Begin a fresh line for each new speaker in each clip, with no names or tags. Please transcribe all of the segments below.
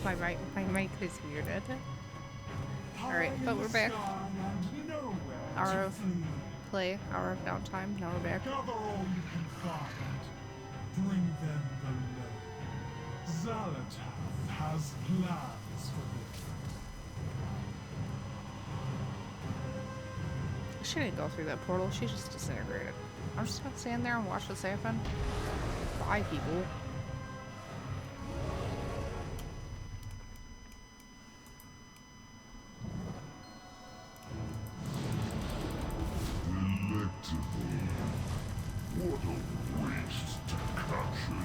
My mic is muted. Alright, but we're back. Hour of play, hour of downtime, now we're back.
Gather all you can find. Bring them below. Xalatath has plans for them.
She didn't go through that portal, she just disintegrated. I'm just gonna stand there and watch this happen. Bye, people.
What a waste to capture you.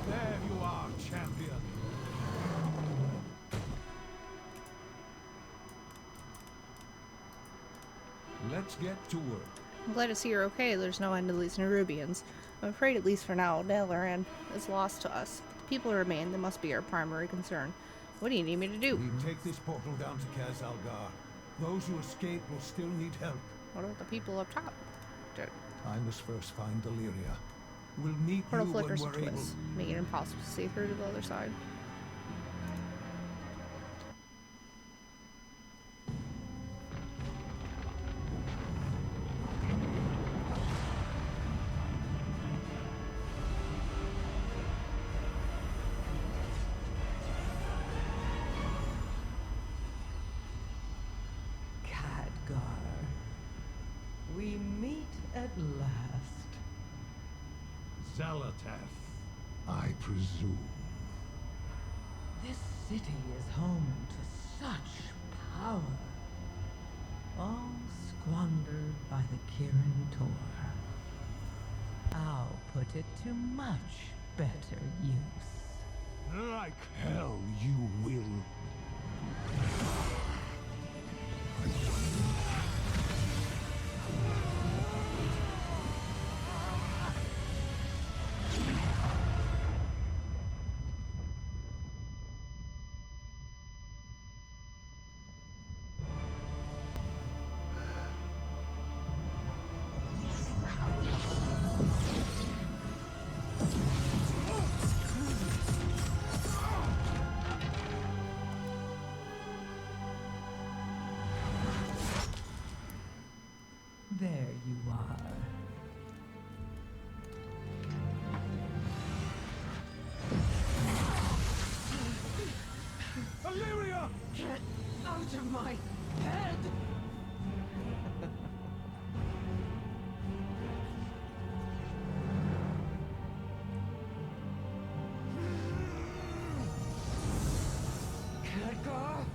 There you are, champion. Let's get to work.
I'm glad to see you're okay. There's no end to these Nerubians. I'm afraid, at least for now, Dalaran is lost to us. But the people who remain, they must be our primary concern. What do you need me to do?
We take this portal down to Kaz Algar. Those who escape will still need help.
What about the people up top?
I must first find Deliria. We'll meet
Portal
you when
flickers
we're
and
able.
twists, making it impossible to see through to the other side.
Khadgar, we meet at last.
Xalatath, I presume.
This city is home to such power. All squandered by the Kirin Tor. I'll put it to much better use.
Like hell you will.
There you are.
Illyria!
Get out of my head! Khadgar?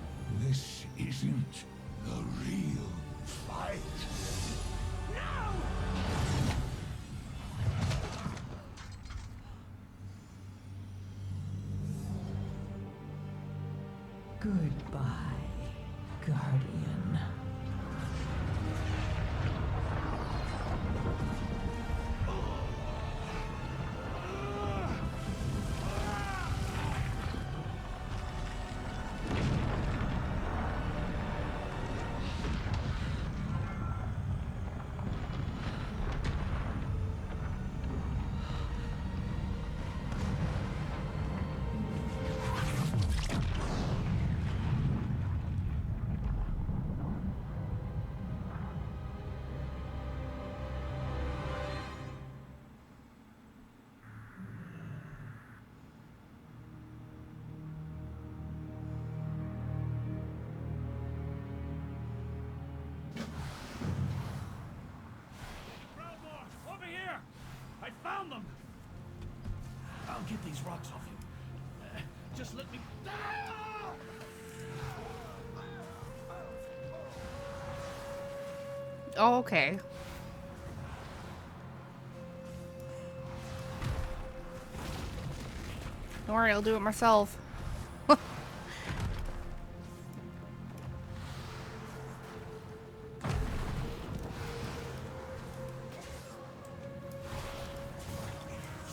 This isn't a real fight.
Goodbye, Guardian.
Proudmoore, over here! I found them! I'll get these rocks off you. Just let me...
Oh, okay. Don't worry, I'll do it myself.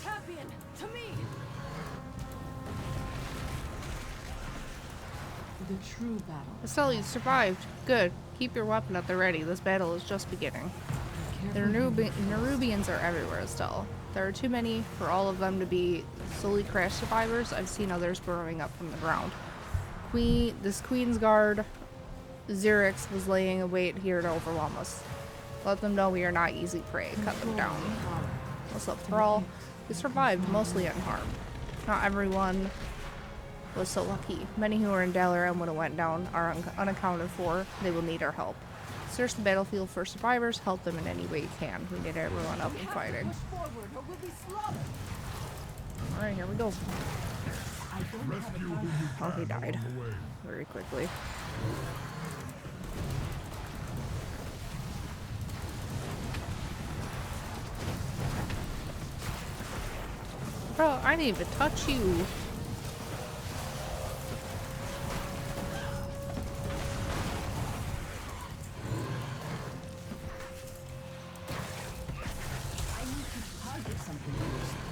Champion, to me!
for the true battle.
Estelle, you survived. Good. Keep your weapon at the ready. This battle is just beginning. The Nerubians are everywhere, Estelle. There are too many for all of them to be solely crash survivors. I've seen others burrowing up from the ground. This Queen's Guard, Xerix, was laying in wait here to overwhelm us. Let them know we are not easy prey. Cut them down. What's up, Thrall? We survived, mostly unharmed. Not everyone was so lucky. Many who are in Dalaran would have went down are unaccounted for. They will need our help. Search the battlefield for survivors. Help them in any way you can. We need everyone up and fighting. Alright, here we go. Oh, he died very quickly. Bro, I didn't even touch you.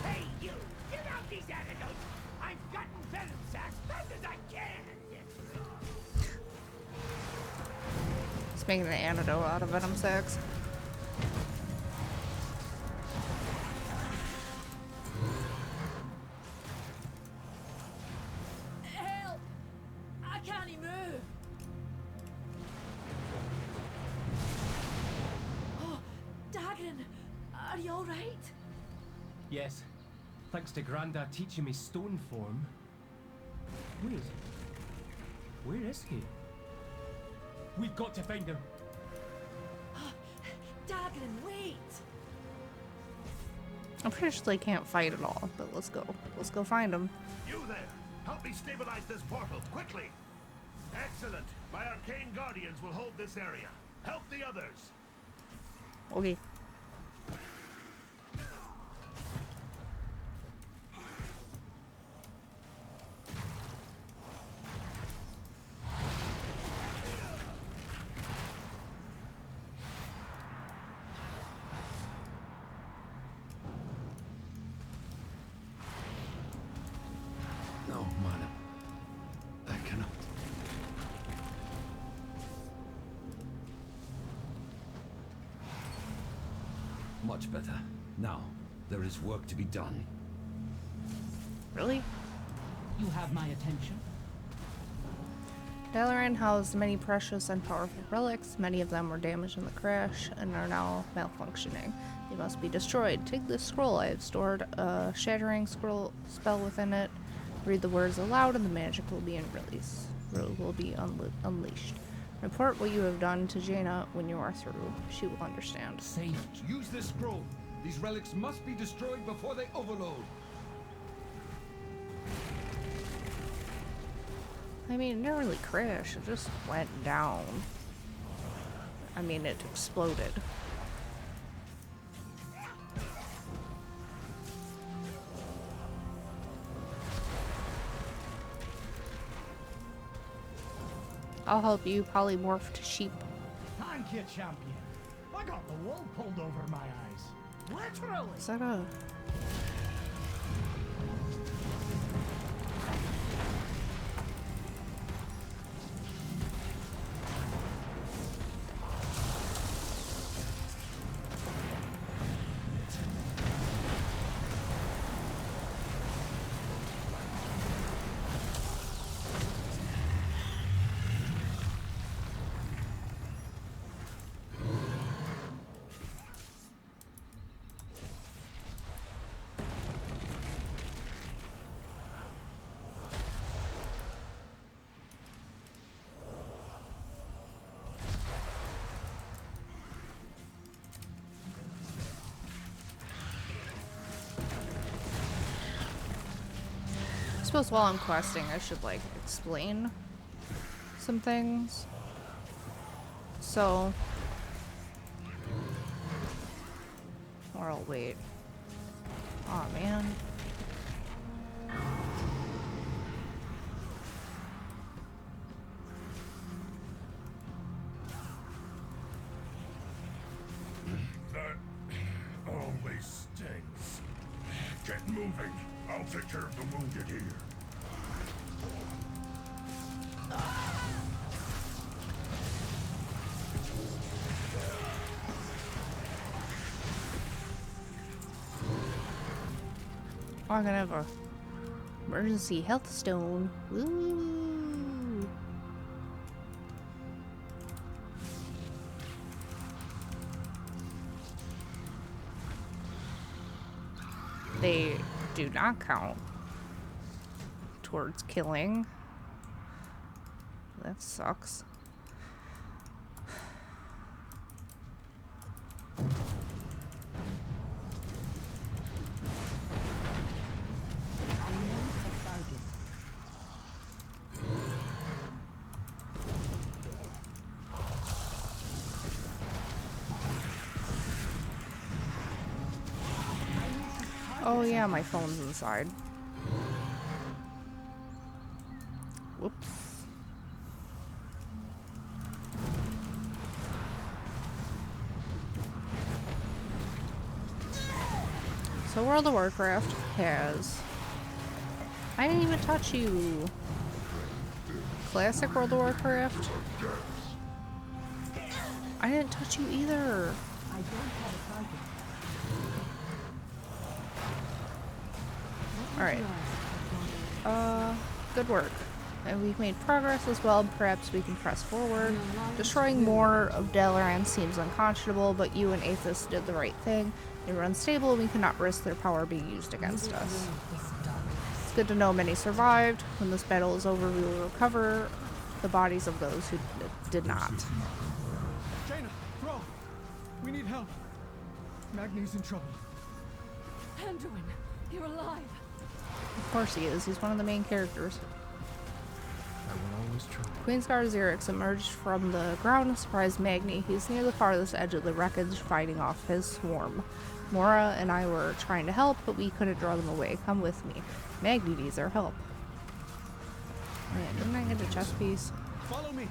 Hey, you! Get out these antidotes! I've gotten venom sacks fast as I can!
He's making an antidote out of venom sacs.
Help! I can't even move. Oh, Dagran, are you all right?
Yes, thanks to Grandad teaching me stone form. Wait, where is he? We've got to find him.
Dagran, wait!
I'm pretty sure they can't fight at all, but let's go. Let's go find him.
You there! Help me stabilize this portal, quickly! Excellent! My arcane guardians will hold this area. Help the others!
Okay.
No, madam. I cannot. Much better. Now, there is work to be done.
Really?
You have my attention.
Dalaran housed many precious and powerful relics. Many of them were damaged in the crash and are now malfunctioning. They must be destroyed. Take this scroll. I have stored a shattering scroll spell within it. Read the words aloud and the magic will be unleashed. Report what you have done to Jaina when you are through. She will understand.
Safe.
Use this scroll. These relics must be destroyed before they overload.
I mean, it didn't really crash. It just went down. I mean, it exploded. I'll help you polymorph to sheep.
Thank you, champion. I got the wool pulled over my eyes. Literally.
Is that a... I suppose while I'm questing, I should, like, explain some things. So... Or I'll wait. Aw, man.
That always stings. Get moving. I'll take care of the wounded here.
Oh, I'm gonna have a emergency health stone. Woo! They do not count towards killing. That sucks. Oh yeah, my phone's inside. Whoops. So World of Warcraft has... I didn't even touch you. Classic World of Warcraft. I didn't touch you either.
I don't have a target.
Alright. Good work. And we've made progress as well. Perhaps we can press forward. Destroying more of Dalaran seems unconscionable, but you and Aethys did the right thing. They were unstable and we could not risk their power being used against us. It's good to know many survived. When this battle is over, we will recover the bodies of those who did not.
Jaina, Thrall, we need help. Magni's in trouble.
Anduin, you're alive.
Of course he is. He's one of the main characters.
I will always try.
Queensguard Xerix emerged from the ground and surprised Magni. He's near the farthest edge of the wreckage, fighting off his swarm. Mora and I were trying to help, but we couldn't draw them away. Come with me. Magni needs our help. Man, didn't I get a chest piece?
Follow me.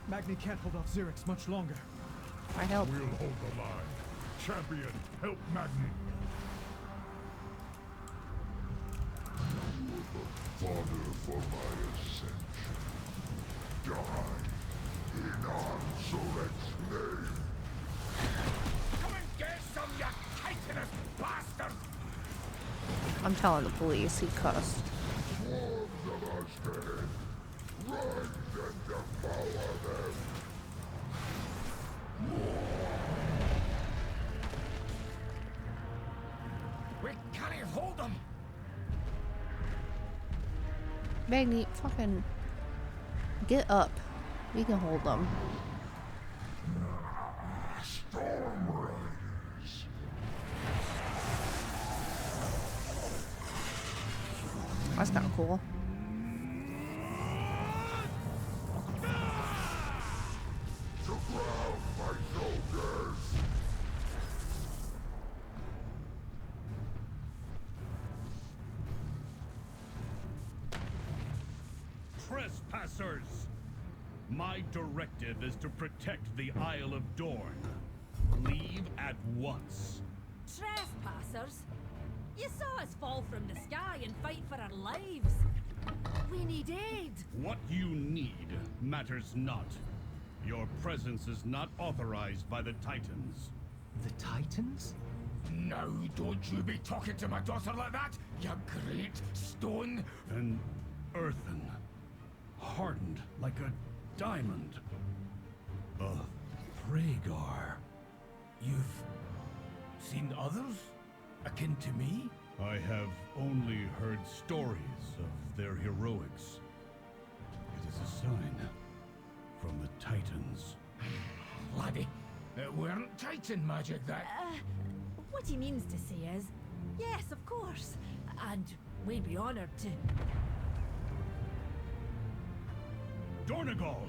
Magni can't hold off Xerix much longer.
I help.
We'll hold the line. Champion, help Magni. Father for my ascension. Die in Armsorek's name.
Come and get some, you titanous bastard!
I'm telling the police. He cussed.
Swarms of us dead. Run and devour them.
We can't hold them!
Magni, fucking get up. We can hold them.
Storm Riders.
That's kind of cool.
To ground my soldiers.
Trespassers! My directive is to protect the Isle of Dorne. Leave at once.
Trespassers? You saw us fall from the sky and fight for our lives. We need aid.
What you need matters not. Your presence is not authorized by the Titans.
The Titans?
Now don't you be talking to my daughter like that, you great stone!
An earthen, hardened like a diamond. A Rhaegar.
You've seen others? Akin to me?
I have only heard stories of their heroics. It is a sign from the Titans.
Laddie, it weren't Titan magic that...
What he means to say is, yes, of course. And we'd be honored to.
Dornegal!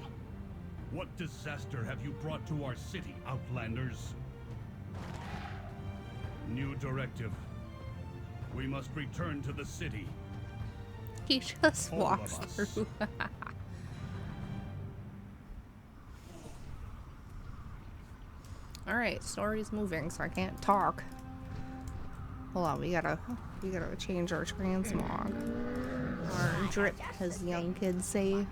What disaster have you brought to our city, Outlanders? New directive. We must return to the city.
He just
All
walks
of us.
through. Alright, story's moving, so I can't talk. Hold on, we gotta change our transmog. Or drip, as the young kids say.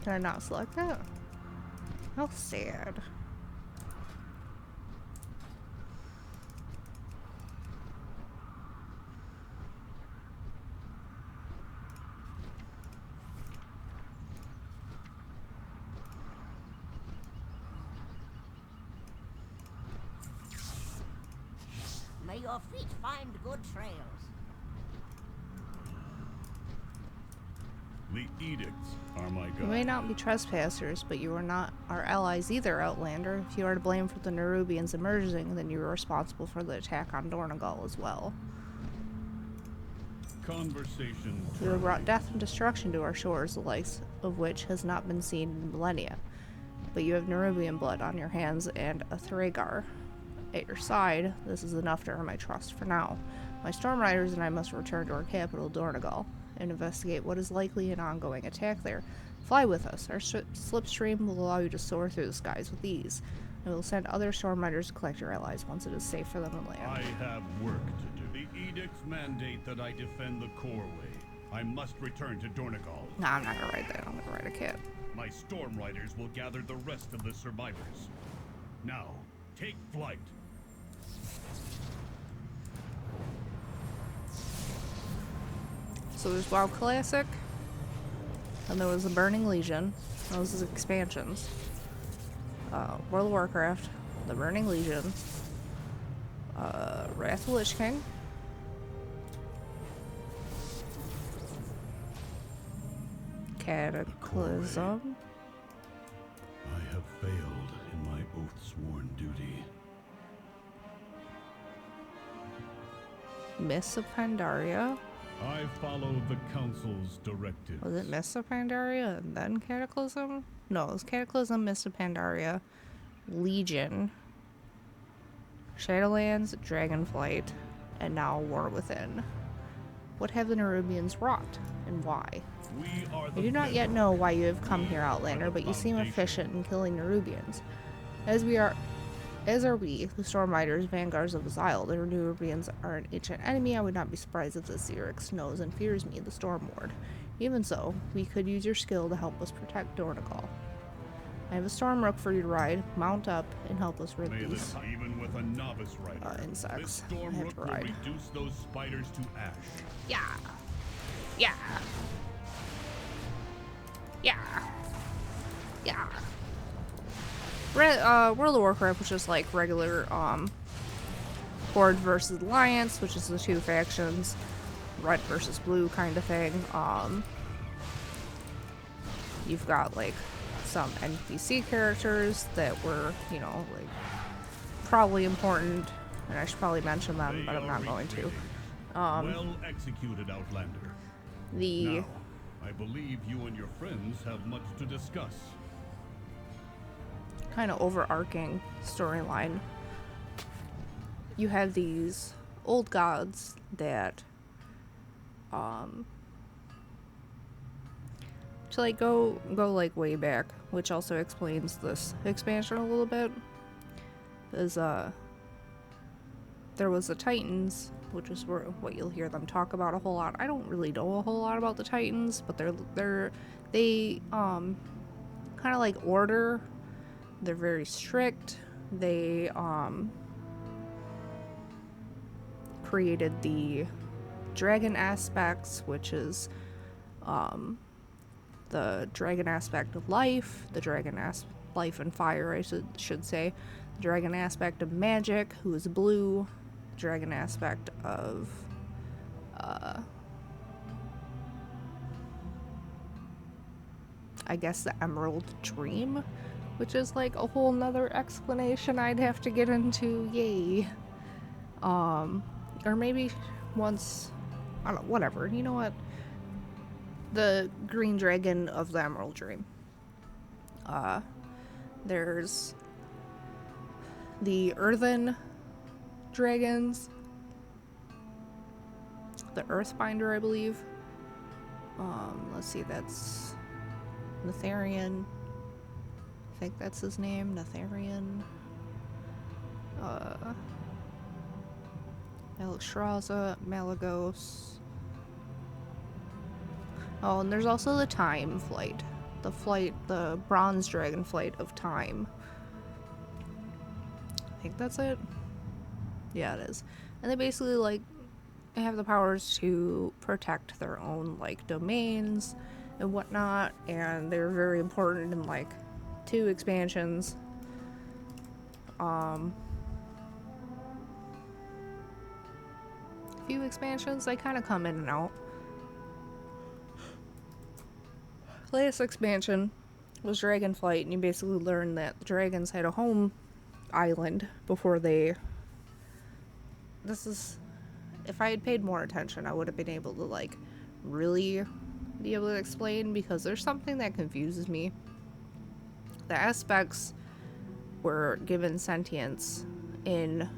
Can I not select that? How sad.
May your feet find good trails.
The edicts are my
You
guide.
may not be trespassers, but you are not our allies either, Outlander. If you are to blame for the Nerubians emerging, then you are responsible for the attack on Dornogal as well.
Conversation.
You have brought death and destruction to our shores, the likes of which has not been seen in millennia. But you have Nerubian blood on your hands and a Thragar at your side. This is enough to earn my trust for now. My Storm Riders and I must return to our capital, Dornogal, and investigate what is likely an ongoing attack there. Fly with us. Our slipstream will allow you to soar through the skies with ease. And we'll send other Storm Riders to collect your allies once it is safe for them to land.
I have work to do. The edicts mandate that I defend the Coreway. I must return to Dornogal.
Nah, I'm not gonna ride that. I'm gonna ride a cat.
My Storm Riders will gather the rest of the survivors. Now, take flight.
So there's WoW Classic, and there was the Burning Legion. Those are expansions. World of Warcraft, the Burning Legion, Wrath of the Lich King, Cataclysm,
I have failed in my oath-sworn duty.
Mists of Pandaria.
I follow the Council's directives.
Was it Mists of Pandaria and then Cataclysm? No, it was Cataclysm, Mists of Pandaria, Legion, Shadowlands, Dragonflight, and now War Within. What have the Nerubians wrought, and why?
We are the
I do not yet know why you have come here, Outlander, but you seem efficient in killing Nerubians. As are we, the Storm Riders, vanguards of this isle. The Nerubians are an ancient enemy. I would not be surprised if the Xerix knows and fears me, the Storm Lord. Even so, we could use your skill to help us protect Dornogal. I have a Storm Rook for you to ride. Mount up and help us rid
May
these
even with a novice rider,
insects.
this Storm
I have
Rook
to
will
ride.
reduce those spiders to ash.
Yeah. Yeah. Yeah. Yeah. World of Warcraft, which is like regular, Horde versus Alliance, which is the two factions, red versus blue kind of thing. You've got like some NPC characters that were, you know, like probably important, and I should probably mention them, but I'm not going to.
Well executed, Outlander.
The
Now, I believe you and your friends have much to discuss.
kind of overarching storyline. You have these old gods that to like go like way back, which also explains this expansion a little bit. Is there was the Titans, which is what you'll hear them talk about a whole lot. I don't really know a whole lot about the Titans, but they kind of like order. They're very strict. They created the dragon aspects, which is the dragon aspect of life, the dragon life and fire, I should say, the dragon aspect of magic, who is blue, dragon aspect of I guess the Emerald Dream, which is like a whole nother explanation I'd have to get into. Yay. Or maybe once, I don't know, whatever. You know what? The green dragon of the Emerald Dream. There's the earthen dragons. The Earthbinder, I believe. Let's see, that's Netherian. I think that's his name, Netherian. Alexstrasza, Malagos. Oh, and there's also the Time Flight the bronze dragon flight of time. I think that's it. Yeah, it is. And they basically, like, have the powers to protect their own, like, domains and whatnot, and they're very important in, like, 2 expansions. A few expansions, they kind of come in and out. Latest expansion was Dragonflight, and you basically learn that the dragons had a home island before they... This is... If I had paid more attention, I would have been able to, like, really be able to explain, because there's something that confuses me. The aspects were given sentience in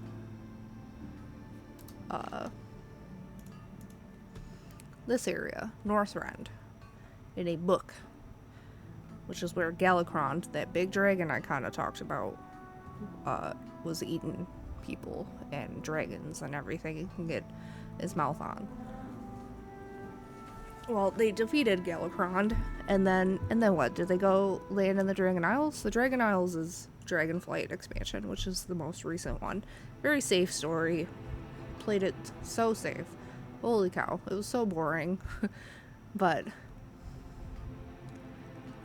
this area, Northrend, in a book, which is where Galakrond, that big dragon I kind of talked about, was eating people and dragons and everything he can get his mouth on. Well, they defeated Galakrond, and then what? Did they go land in the Dragon Isles? The Dragon Isles is Dragonflight expansion, which is the most recent one. Very safe story. Played it so safe. Holy cow, it was so boring. But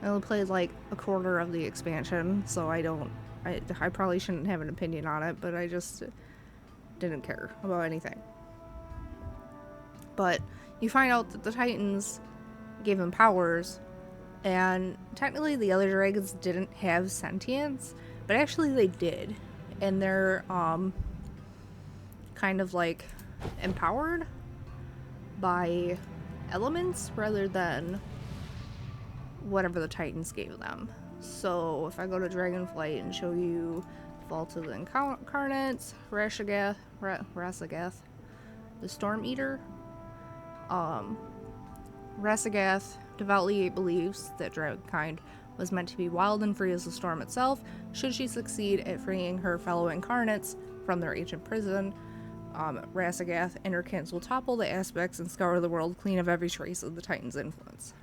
I only played like a quarter of the expansion, so I probably shouldn't have an opinion on it, but I just didn't care about anything. But you find out that the Titans gave him powers, and technically the other dragons didn't have sentience, but actually they did. And they're kind of like empowered by elements rather than whatever the Titans gave them. So if I go to Dragonflight and show you Vault of the Incarnates, Rasagath, the Storm Eater, Rasagath devoutly believes that Dragonkind was meant to be wild and free as the storm itself. Should she succeed at freeing her fellow incarnates from their ancient prison, Rasagath and her kins will topple the aspects and scour the world clean of every trace of the Titan's influence.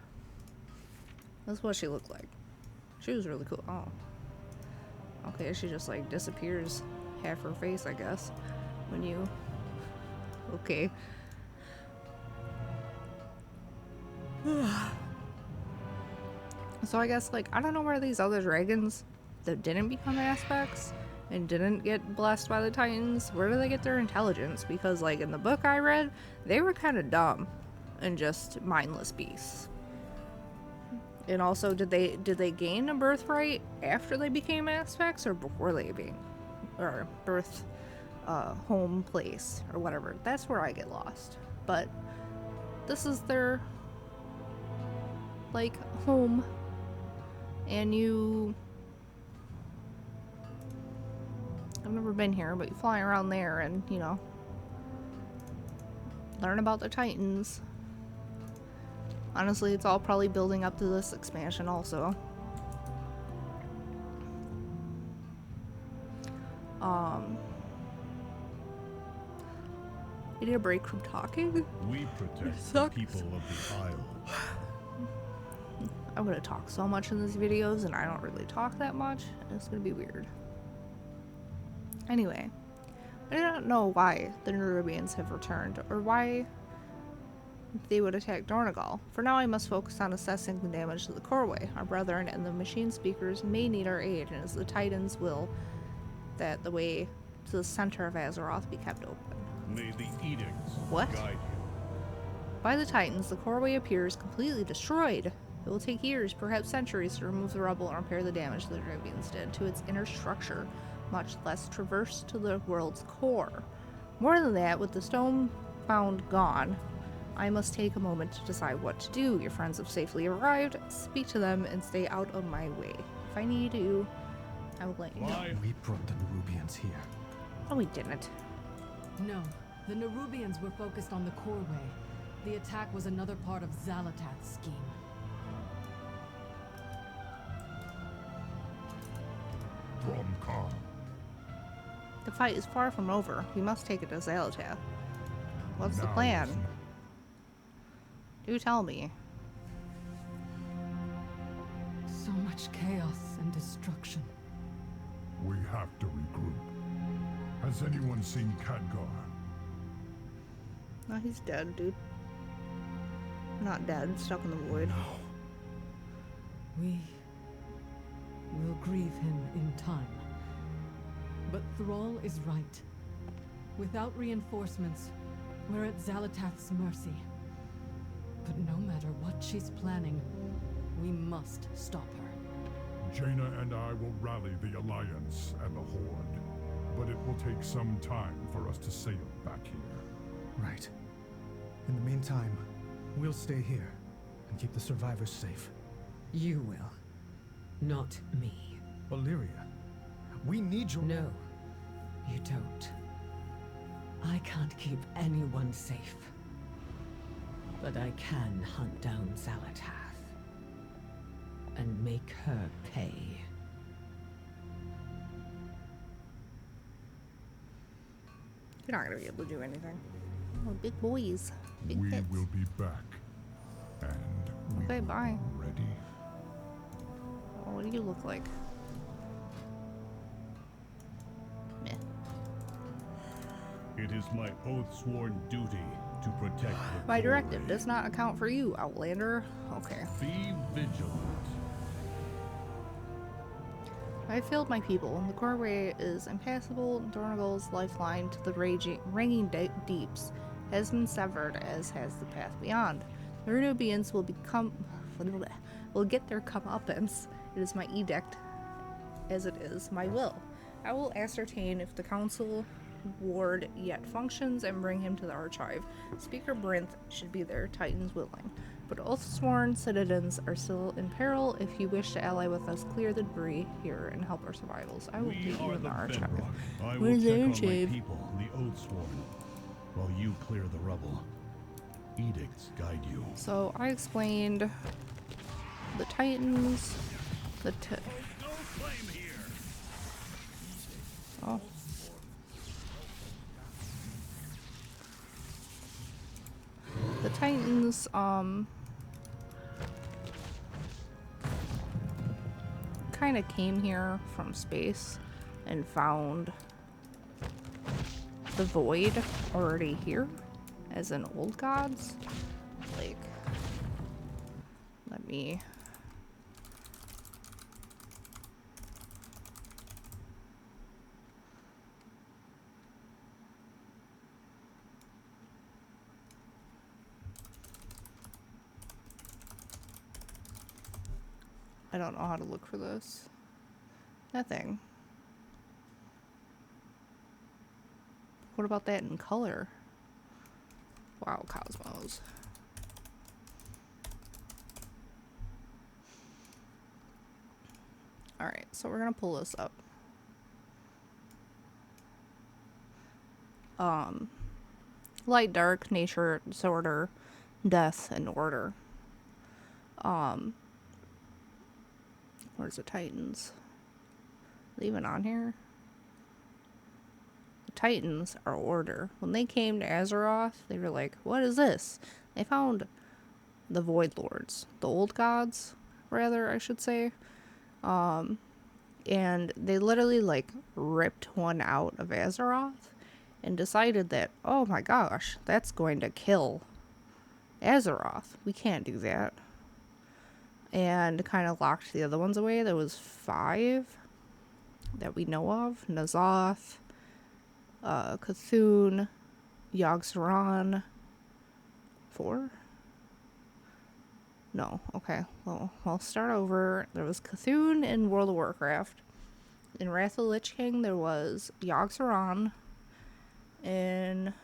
That's what she looked like. She was really cool. Oh. Okay, she just like disappears half her face, I guess. When you... Okay. So I guess, like, I don't know where these other dragons that didn't become aspects and didn't get blessed by the Titans, where do they get their intelligence? Because, like, in the book I read, they were kind of dumb and just mindless beasts. And also, did they gain a birthright after they became aspects or before they birth home place or whatever? That's where I get lost. But this is their, like, home, and I've never been here, but you fly around there and, you know, learn about the Titans. Honestly, it's all probably building up to this expansion also. You need a break from talking?
We protect the people of the Isle.
I'm gonna talk so much in these videos, and I don't really talk that much. It's gonna be weird. Anyway, I don't know why the Nerubians have returned, or why they would attack Dornogal. For now, I must focus on assessing the damage to the Coreway. Our brethren and the machine speakers may need our aid, and as the Titans will, that the way to the center of Azeroth be kept open.
May the edicts
What?
guide you.
By the Titans, the Coreway appears completely destroyed. It will take years, perhaps centuries, to remove the rubble and repair the damage the Nerubians did to its inner structure, much less traverse to the world's core. More than that, with the stone found gone, I must take a moment to decide what to do. Your friends have safely arrived. Speak to them and stay out of my way. If I need you, I will let you know.
We brought the Nerubians here.
No, we didn't.
No, the Nerubians were focused on the Coreway. The attack was another part of Xal'atath's scheme.
Bromcar.
The fight is far from over. We must take it to Xal'atath. What's the plan? Do tell me.
So much chaos and destruction.
We have to regroup. Has anyone seen Khadgar?
No, he's dead, dude. Not dead, stuck in the void.
We will grieve him in time. But Thrall is right. Without reinforcements, we're at Zalatath's mercy. But no matter what she's planning, we must stop her.
Jaina and I will rally the Alliance and the Horde. But it will take some time for us to sail back here.
Right. In the meantime, we'll stay here and keep the survivors safe.
You will. Not me.
Illyria, we need your...
No, you don't. I can't keep anyone safe. But I can hunt down Zalatath. And make her pay.
You're not gonna be able to do anything. We're big boys. Big
We
hits.
will be back. And we
Okay,
will
bye.
be ready.
Oh, what do you look like? Meh.
It is my oath-sworn duty to protect the
My directive
Quarry.
does not account for you, Outlander. Okay.
Be vigilant.
I failed my people. The Corway is impassable. Dornagal's lifeline to the ringing deeps has been severed, as has the path beyond. The Runubians will get their comeuppance. It is my edict, as it is my will. I will ascertain if the council ward yet functions and bring him to the archive. Speaker Brinth should be there, Titans willing. But oath-sworn citizens are still in peril. If you wish to ally with us, clear the debris here and help our survivals. I will
We
meet you
are
in the
the
archive.
bedrock. I
Where's
will
the
check on my
archive?
people, the Oathsworn, while you clear the rubble. Edicts guide you.
So I explained the Titans, oh. The Titans, kind of came here from space and found the void already here, as in old gods. Like, let me... I don't know how to look for this. Nothing. What about that in color? Wow, Cosmos. Alright, so we're gonna pull this up. Light, dark, nature, disorder, death, and order. Where's the Titans? Are they even on here? The Titans are order. When they came to Azeroth, they were like, what is this? They found the Void Lords. The old gods, rather, I should say. And they literally, like, ripped one out of Azeroth and decided that, oh my gosh, that's going to kill Azeroth. We can't do that. And kind of locked the other ones away. There was 5 that we know of. N'Zoth, Cthulhu, Yogg-Saron. 4? No, okay. Well, I'll start over. There was Cthulhu in World of Warcraft. In Wrath of the Lich King, there was Yogg-Saron. In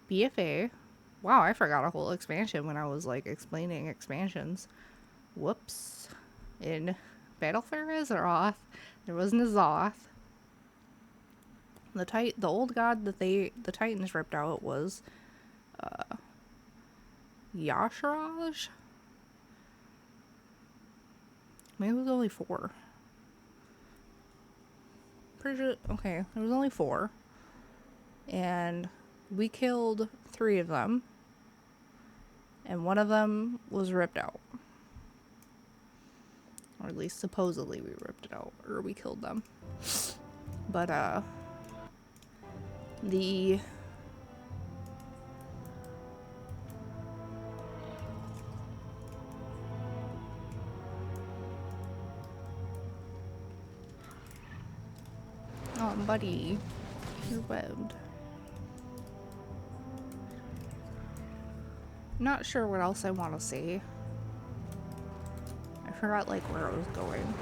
BFA. Wow, I forgot a whole expansion when I was, like, explaining expansions. Whoops. In Battle for Azeroth, there was N'Zoth. The old god that the Titans ripped out was, Y'Shaarj? Maybe it was only 4. Pretty sure, okay, there was only 4. And we killed 3 of them. and one of them was ripped out. Or at least supposedly we ripped it out, or we killed them. But, the... Oh, buddy, you're webbed. Not sure what else I want to say. I forgot like where I was going.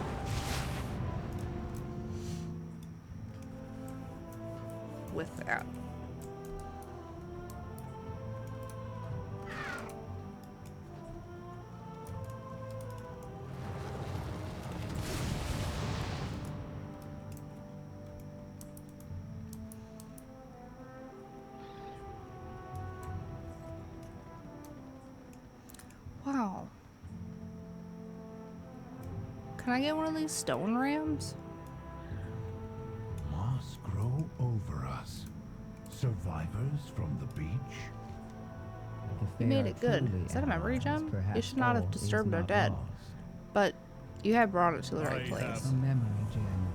With that. Wow. Can I get one of these stone rams?
Moss grow over us. Survivors from the beach?
You made it good. Is that a memory gem? You should not have disturbed our dead. But you have brought it to the right place.
A memory gem.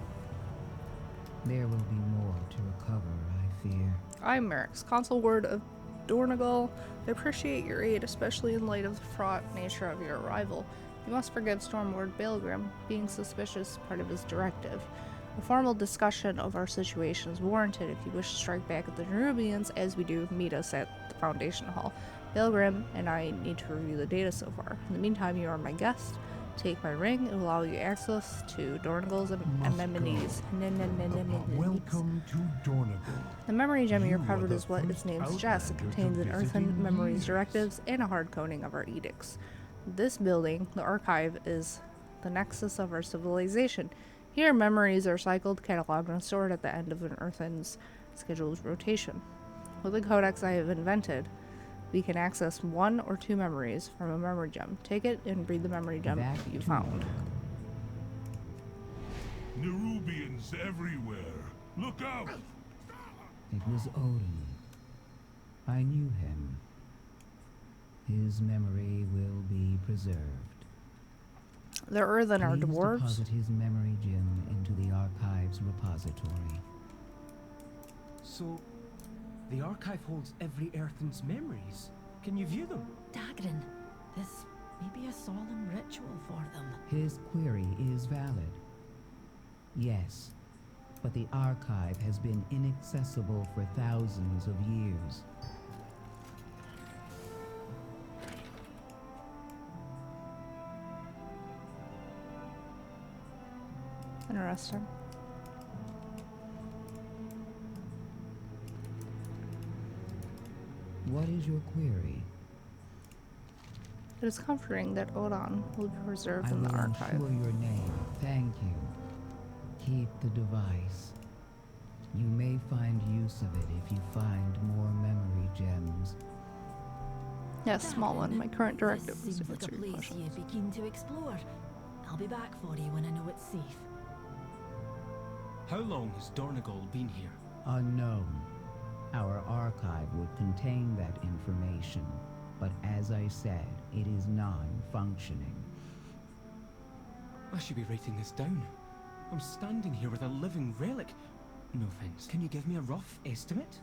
There will be more to recover, I fear.
I'm Merrick's Consul Ward of Dornagal. I appreciate your aid, especially in light of the fraught nature of your arrival. You must forgive Stormlord Baelgrim. Being suspicious is part of his directive. A formal discussion of our situation is warranted. If you wish to strike back at the Nerubians, as we do, meet us at the Foundation Hall. Baelgrim and I need to review the data so far. In the meantime, you are my guest. Take my ring. It will allow you access to Dornagal's amenities.
Welcome to Dornagal.
The memory gem you
You
recovered
are the
is what its
first
name suggests. It
outlander
contains
to
an
visit
earthen
in
memories
years.
directives and a hard coding of our edicts. This building, the archive, is the nexus of our civilization. Here, memories are cycled, cataloged, and stored at the end of an earthen's scheduled rotation. With the codex I have invented, we can access 1 or 2 memories from a memory gem. Take it and breathe the memory gem
Back
you
to
found.
Nerubians everywhere. Look out!
It was Odin. I knew him. His memory will be preserved.
The earthen are
Please
dwarves.
deposit his memory gem into the archive's repository.
So, the archive holds every Earthen's memories. Can you view them?
Dagrin, this may be a solemn ritual for them.
His query is valid. Yes, but the archive has been inaccessible for thousands of years.
Interesting.
What is your query?
It is comforting that Odin will be preserved
I
in the
will
archive.
ensure your name. Thank you. Keep the device. You may find use of it if you find more memory gems.
Yes, small one. My current directive
This
is to
seems like
answer
a
your
place
questions.
you'd be keen to explore. I'll be back for you when I know it's safe.
How long has Dornagal been here?
Unknown. Our archive would contain that information, but as I said, it is non-functioning.
I should be writing this down. I'm standing here with a living relic. No offense. Can you give me a rough estimate?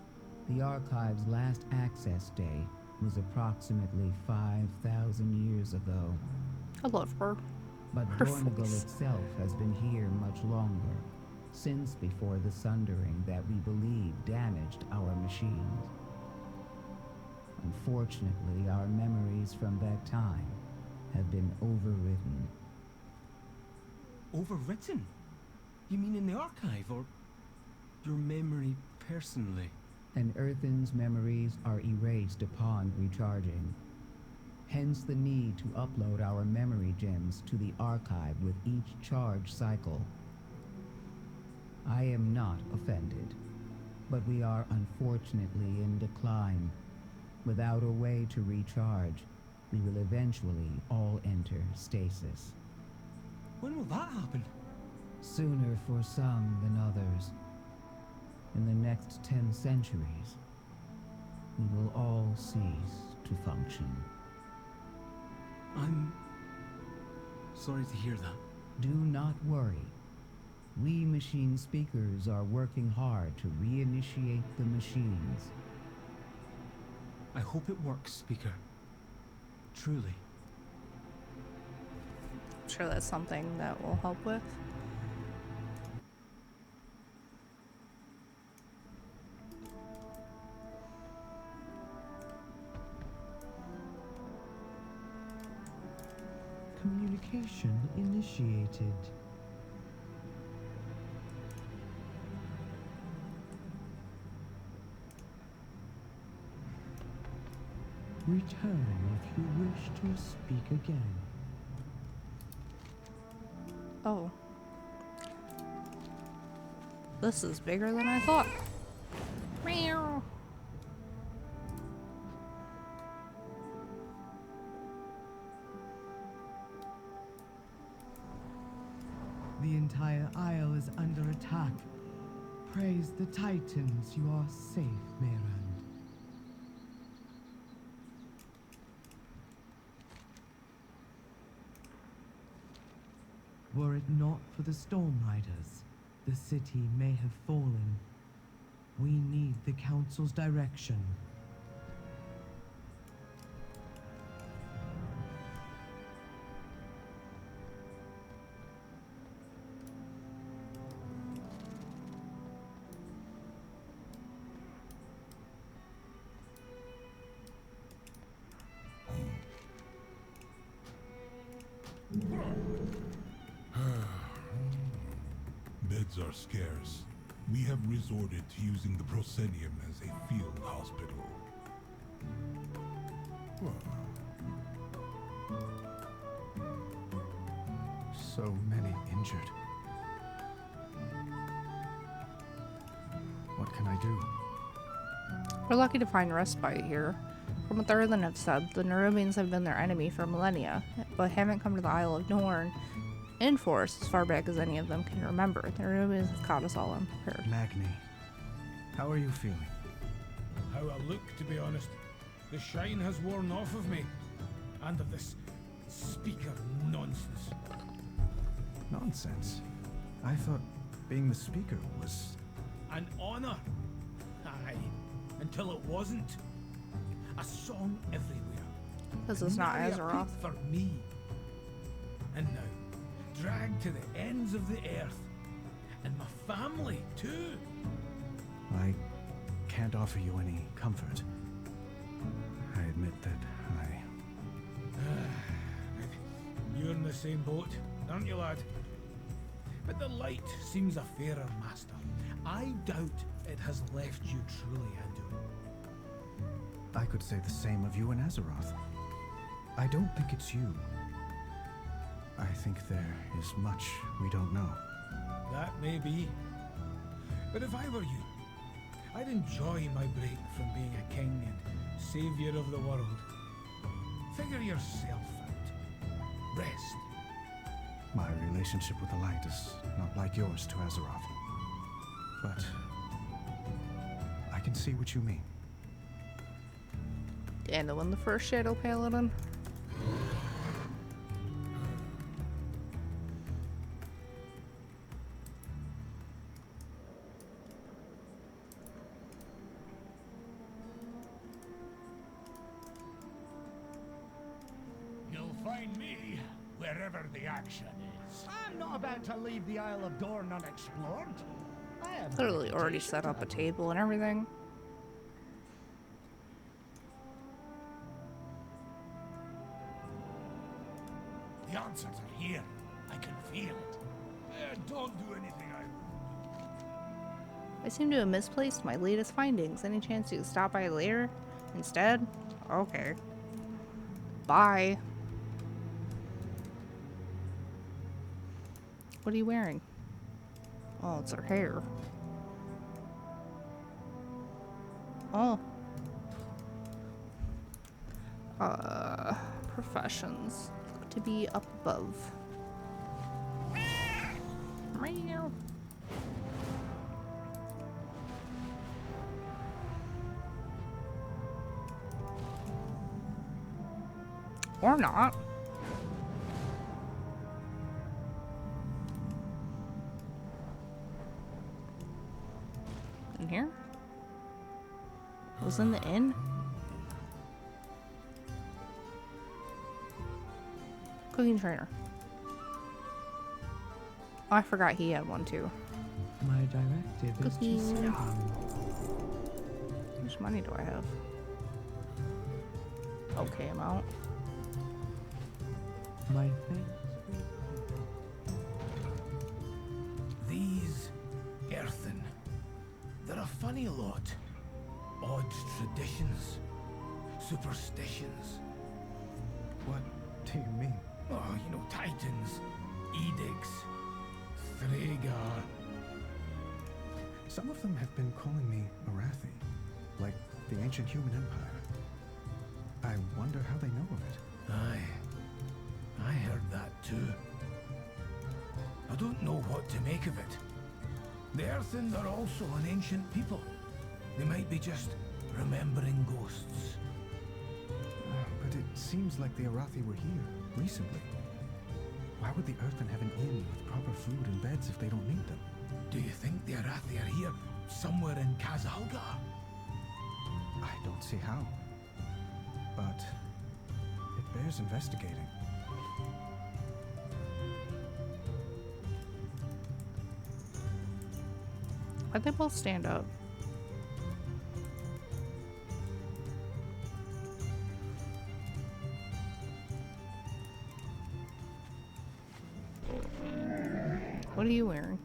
The archive's last access date was approximately 5,000 years ago.
I love her.
But
Her
Dornagal
face.
itself has been here much longer, since before the sundering that we believe damaged our machines. Unfortunately, our memories from that time have been overwritten.
Overwritten? You mean in the archive, or your memory personally?
An Earthen's memories are erased upon recharging. Hence the need to upload our memory gems to the archive with each charge cycle. I am not offended, but we are unfortunately in decline. Without a way to recharge, we will eventually all enter stasis.
When will that happen?
Sooner for some than others. In the next 10 centuries, we will all cease to function.
I'm sorry to hear that.
Do not worry. We machine speakers are working hard to reinitiate the machines.
I hope it works, Speaker. Truly.
I'm sure that's something that will help with.
Communication initiated. Return if you wish to speak again.
Oh. This is bigger than I thought. Meow.
The entire Isle is under attack. Praise the Titans, you are safe, Meyrand. Were it not for the Storm Riders, the city may have fallen. We need the Council's direction.
Beds are scarce. We have resorted to using the proscenium as a field hospital.
So many injured. What can I do?
We're lucky to find respite here. From what the Earthen have said, the Nerubians have been their enemy for millennia, but haven't come to the Isle of Dorn in force as far back as any of them can remember. The Nerubians have caught us all unprepared.
Magni, how are you feeling?
How I look, to be honest. The shine has worn off of me. And of this speaker nonsense.
Nonsense. I thought being the speaker was...
An honor. Aye. Until it wasn't. A song everywhere.
This is not
Nary a
Azeroth.
peep for me. And now, dragged to the ends of the earth. And my family, too.
I can't offer you any comfort. I admit that
You're in the same boat, aren't you, lad? But the light seems a fairer master. I doubt it has left you truly, Anduin.
I could say the same of you and Azeroth. I don't think it's you. I think there is much we don't know.
That may be. But if I were you, I'd enjoy my break from being a king and savior of the world. Figure yourself out. Rest.
My relationship with the light is not like yours to Azeroth. But I can see what you mean.
Anduin, the first Shadow Paladin.
You'll find me wherever the action is.
I'm not about to leave the Isle of Dorn unexplored. I have
Literally already set up a table and everything.
The answers are here. I can feel it. Don't do anything
I seem to have misplaced my latest findings. Any chance you could stop by later instead? Okay. Bye. What are you wearing? Oh, it's her hair. Oh. Professions. Look to be up above. Meow. Or not. It was in the inn? Cooking trainer. Oh, I forgot he had one too.
My directive is to
Cooking.
serve you.
How much money do I have? Okay amount.
My thanks.
These earthen, they're a funny lot. Odd traditions, superstitions.
What do you mean?
Oh, you know, titans, edicts, Thragar.
Some of them have been calling me Arathi, like the ancient human empire. I wonder how they know of it.
Aye, I heard that too. I don't know what to make of it. The Earthen are also an ancient people. They might be just remembering ghosts.
But it seems like the Arathi were here, recently. Why would the Earthen have an inn with proper food and beds if they don't need them?
Do you think the Arathi are here, somewhere in Kazalgar?
I don't see how. But it bears investigating.
Why'd they both stand up? What are you wearing?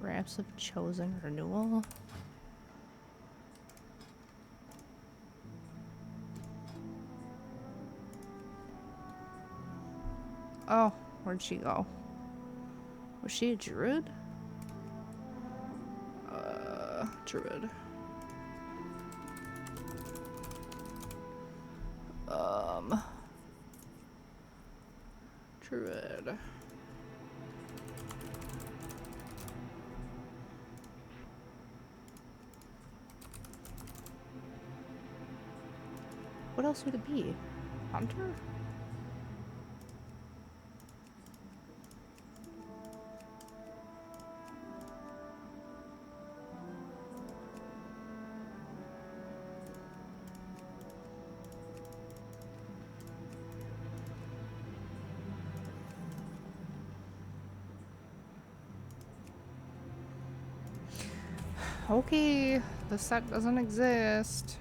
Wraps of Chosen Renewal. Oh, where'd she go? Was she a druid? Druid. Druid. What else would it be? Hunter? Okay, the set doesn't exist.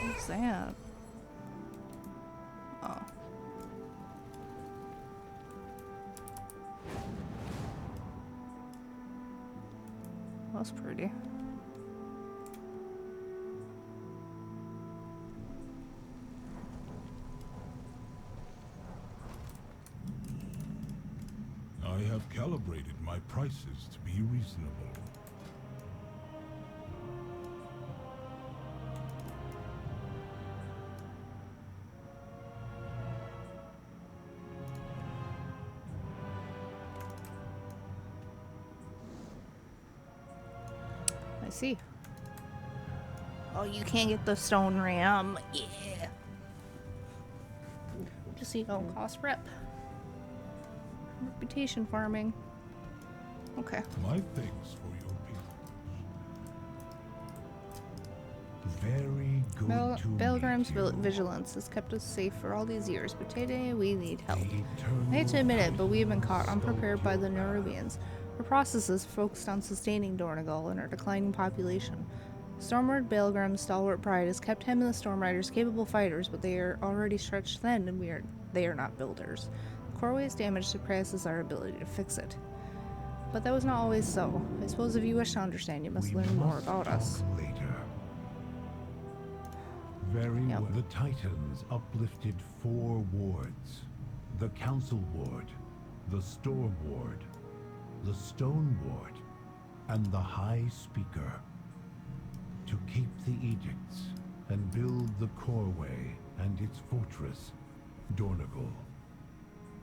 What's that? Oh. That's pretty.
I have calibrated my prices to be reasonable.
I see. Oh, you can't get the stone ram. Yeah. Just so you don't cost rep. Reputation farming. Okay.
My thanks for your patience. Very good to
Belgram's
meet you.
vigilance has kept us safe for all these years, but today we need help.
The
I hate to admit it, but we have been
eternal
caught unprepared by the
soldier.
Nerubians. Our processes focused on sustaining Dornagal and our declining population. Stormlord Belgram's stalwart pride has kept him and the Storm Riders capable fighters, but they are already stretched thin and they are not builders. Corway's damage suppresses our ability to fix it. But that was not always so. I suppose if you wish to understand, you must
We
learn more
must
about us.
talk later. Very
Yep.
well. The Titans uplifted 4 wards. The Council Ward, the Storm Ward, the Stone Ward, and the High Speaker. To keep the edicts and build the Corway and its fortress, Dornagal.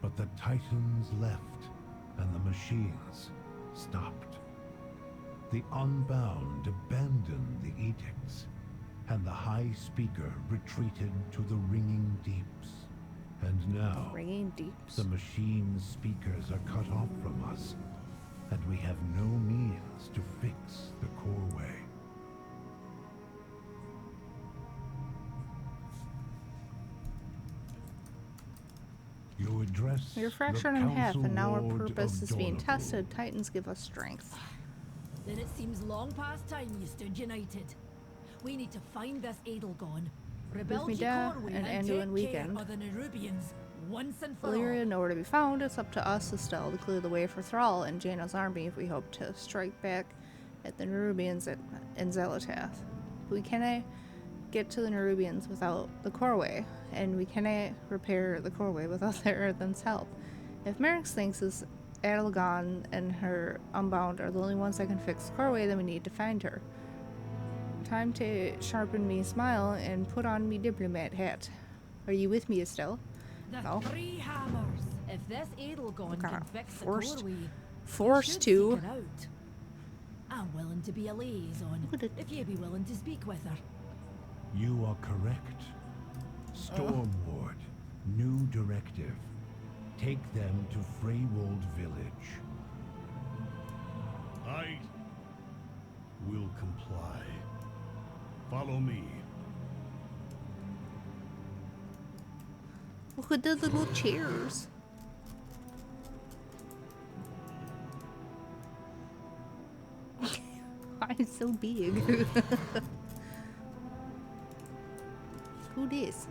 But the Titans left, and the machines stopped. The Unbound abandoned the edicts, and the High Speaker retreated to the Ringing Deeps. And now,
Ringing Deeps.
the machine's speakers are cut off from us, and we have no means to fix the Coreway. You address
We're
the
fractured in half,
Council
and now our
Ward
purpose
of
is being
Dornoble.
tested. Titans give us strength.
Then it seems long past time you stood united. We need to find this Edelgon, rebuild
me
your
da
Corway,
and
and
Anduin
take care
weekend.
of the Nerubians once and for all.
Valyria nowhere to be found. It's up to us, Estelle, to clear the way for Thrall and Jaina's army if we hope to strike back at the Nerubians in Zelatath. We cannot get to the Nerubians without the Coreway, and we cannot repair the Coreway without their Earthen's help. If Merrick thinks this Adelgon and her Unbound are the only ones that can fix the Coreway, then we need to find her. Time to sharpen me smile and put on me diplomat hat. Are you with me, Estelle?
The
No.
three hammers. If this Edelgon
Kinda
can fix the
forced-
Corway,
forced
should
to.
seek her out. I'm willing to be a liaison, if you be willing to speak with her.
You are correct. Storm Ward, new directive. Take them to Freywold Village.
I will comply. Follow me.
Look at the little chairs. Why is it so big? Who this?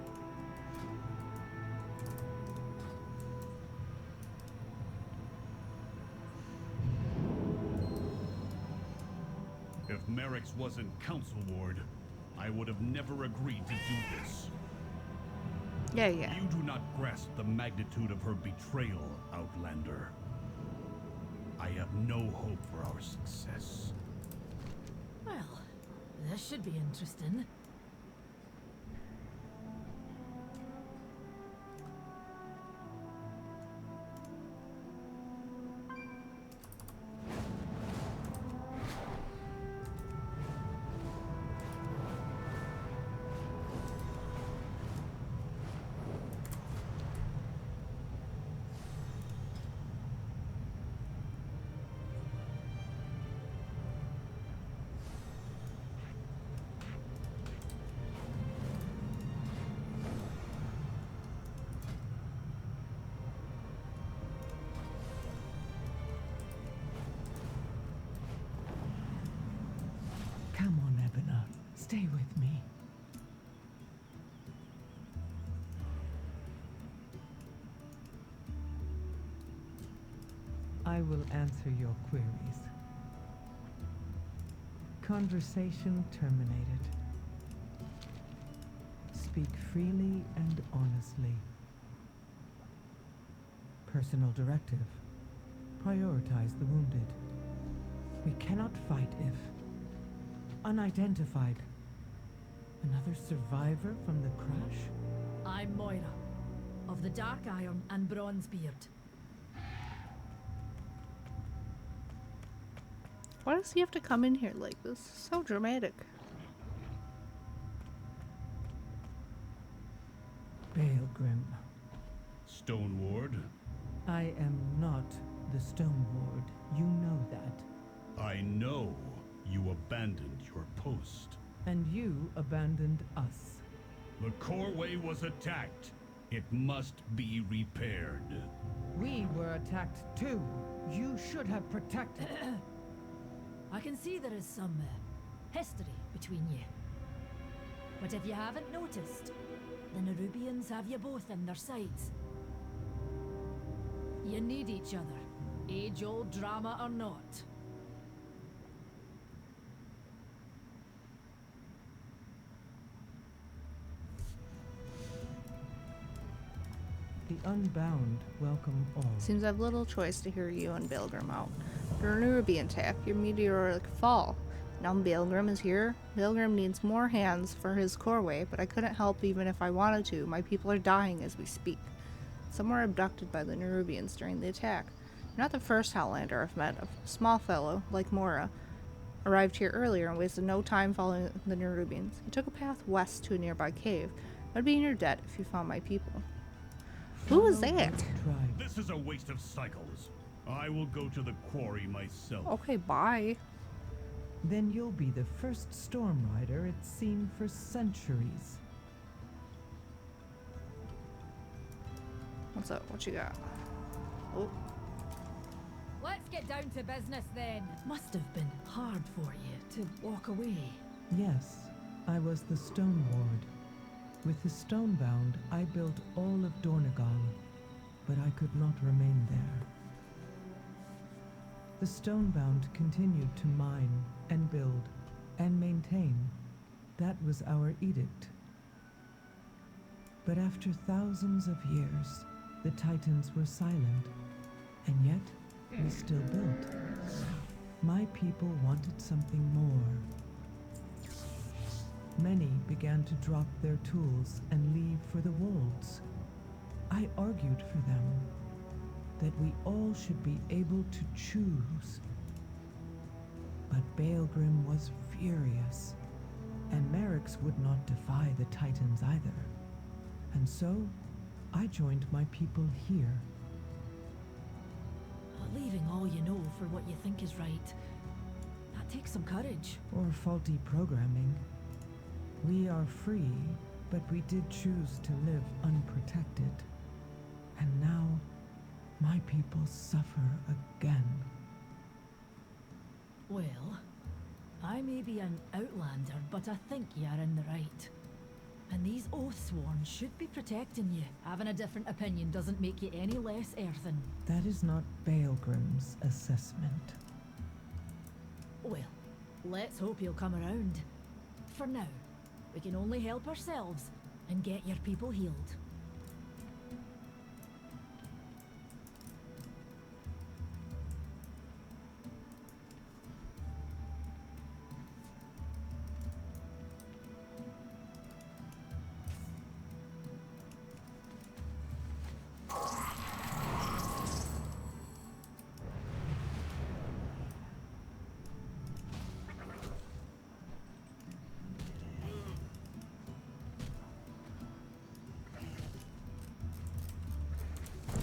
If Merrick's wasn't Council Ward, I would have never agreed to do this.
Yeah.
You do not grasp the magnitude of her betrayal, Outlander. I have no hope for our success.
Well, this should be interesting.
Come on, Ebona. Stay with me. I will answer your queries. Conversation terminated. Speak freely and honestly. Personal directive. Prioritize the wounded. We cannot fight if unidentified. Another survivor from the crash?
I'm Moira, of the Dark Iron and Bronzebeard.
Why does he have to come in here like this? So dramatic.
Baelgrim.
Stone Ward,
I am not the Stone Ward. You know that.
I know you abandoned your post.
And you abandoned us.
The Coreway was attacked. It must be repaired.
We were attacked too. You should have protected.
I can see there is some history between you. But if you haven't noticed, the Nerubians have you both in their sights. You need each other, age-old drama or not.
The Unbound welcome all.
Seems I've little choice to hear you and Baelgrim out. Your Nerubian attack, your meteoric fall. Now Baelgrim is here. Baelgrim needs more hands for his Coreway, but I couldn't help even if I wanted to. My people are dying as we speak. Some were abducted by the Nerubians during the attack. You're not the first Highlander I've met. A small fellow, like Mora, arrived here earlier and wasted no time following the Nerubians. He took a path west to a nearby cave. I'd be in your debt if you found my people. Who is that?
This is a waste of cycles. I will go to the quarry myself.
Okay, bye.
Then you'll be the first storm rider it's seen for centuries.
What's up? What you got? Oh.
Let's get down to business then. Must have been hard for you to walk away.
Yes, I was the Stone Ward. With the Stonebound, I built all of Dornegal, but I could not remain there. The Stonebound continued to mine and build and maintain. That was our edict. But after thousands of years, the Titans were silent, and yet we still built. My people wanted something more. Many began to drop their tools and leave for the wolds. I argued for them, that we all should be able to choose. But Baelgrim was furious, and Merrick's would not defy the Titans either. And so, I joined my people here.
Leaving all you know for what you think is right, that takes some courage.
Or faulty programming. We are free, but we did choose to live unprotected. And now, my people suffer again.
Well, I may be an outlander, but I think you're in the right. And these Oathsworn should be protecting you. Having a different opinion doesn't make you any less earthen.
That is not Baelgrim's assessment.
Well, let's hope he'll come around. For now, we can only help ourselves and get your people healed.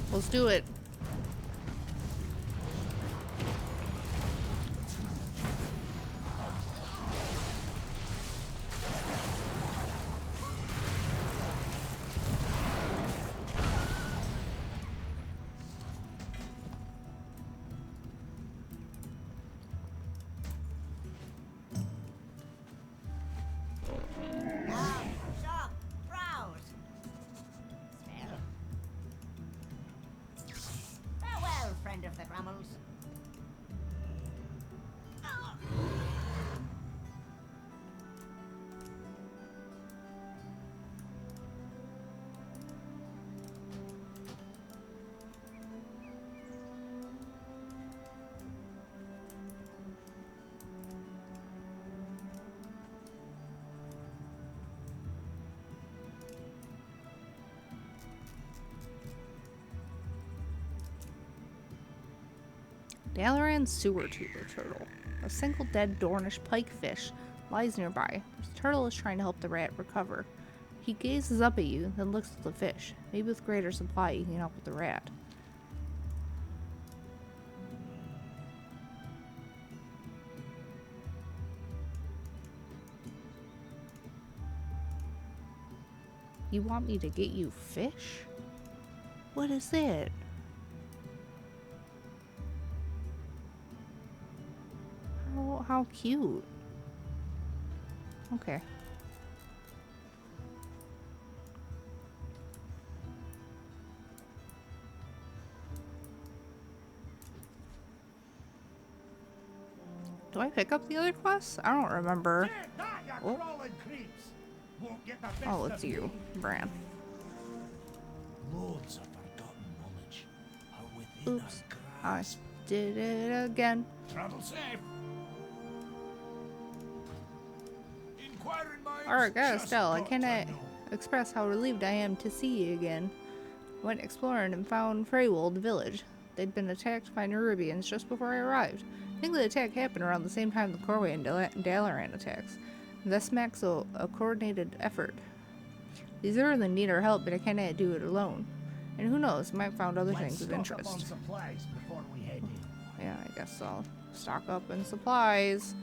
Let's do it.
Of the Grummels.
Dalaran sewer tuber turtle. A single dead Dornish pikefish lies nearby. The turtle is trying to help the rat recover. He gazes up at you, then looks at the fish. Maybe with greater supply you can help with the rat. You want me to get you fish? What is it? How cute. Okay. Do I pick up the other quests? I don't remember. Oh, oh it's you, Bran.
Loads of forgotten knowledge are within
Oops. I did it again.
Travel safe.
Alright, Estelle, I cannot express how relieved I am to see you again. I went exploring and found Freywold village. they'd been attacked by Nerubians just before I arrived. I think the attack happened around the same time the Corway and Dalaran attacks. This makes a coordinated effort. These Earthen need our help, but I cannot do it alone. And who knows, might find other things of interest.
On supplies before we head in.
Yeah, I guess I'll stock up on supplies.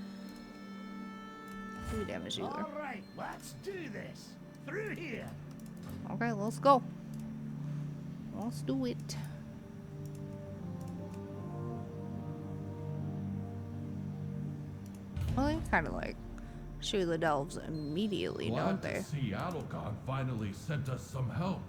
Do damage either.
All right, let's do this. Through here.
Okay, let's go. Let's do it. Well, they kind of like shoot the delves immediately, don't they?
Glad to see Adelgon finally sent us some help.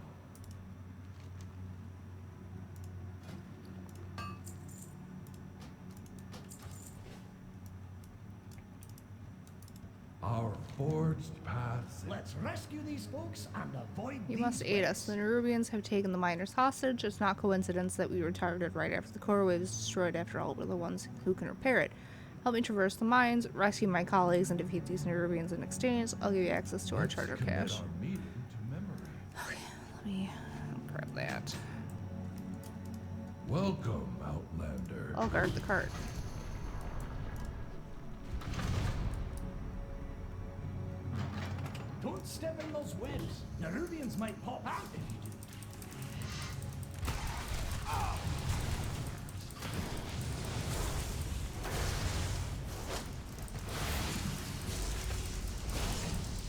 Our forged paths.
Let's rescue these folks and avoid
You
these
must aid us. The Nerubians have taken the miners hostage. It's not coincidence that we were targeted right after the core wave was destroyed. After all, we're the ones who can repair it. Help me traverse the mines, rescue my colleagues, and defeat these Nerubians in exchange. I'll give you access to our charter cache. Okay, let me grab that.
Welcome, Outlander.
I'll guard the cart.
Don't step in those webs. Nerubians might pop out if you do.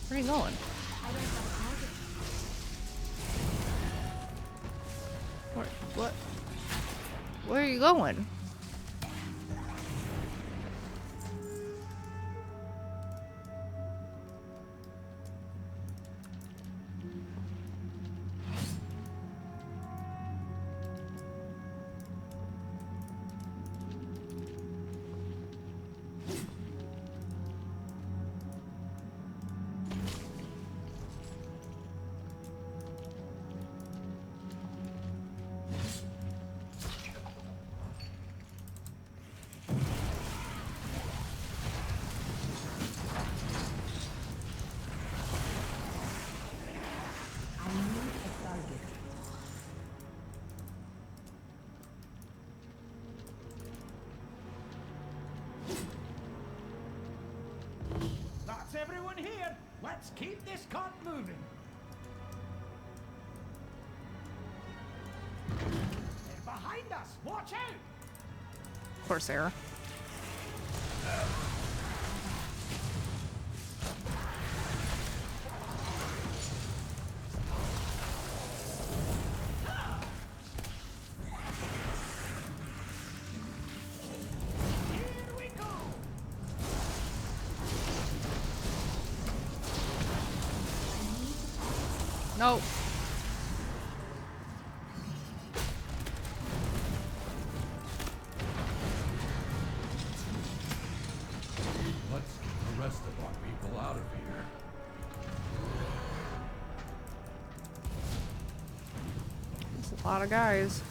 Where are you going? What? Where are you going?
That's everyone here. Let's keep this cart moving. They're behind us. Watch out.
Corsair. Nope.
Let's get the rest of our people out of here.
It's a lot of guys.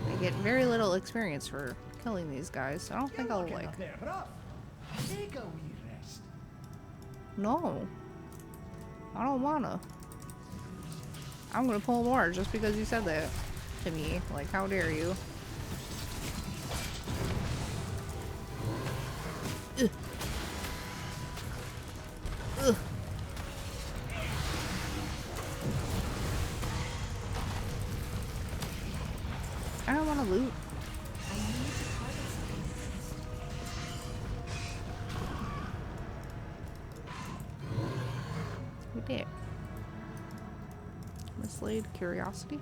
I get very little experience for killing these guys, so I don't think I'll like.
Take a wee rest.
No. I don't wanna. I'm gonna pull more just because you said that to me. Like, how dare you? Ugh. Ugh. I don't want to loot. We did. Mislaid curiosity.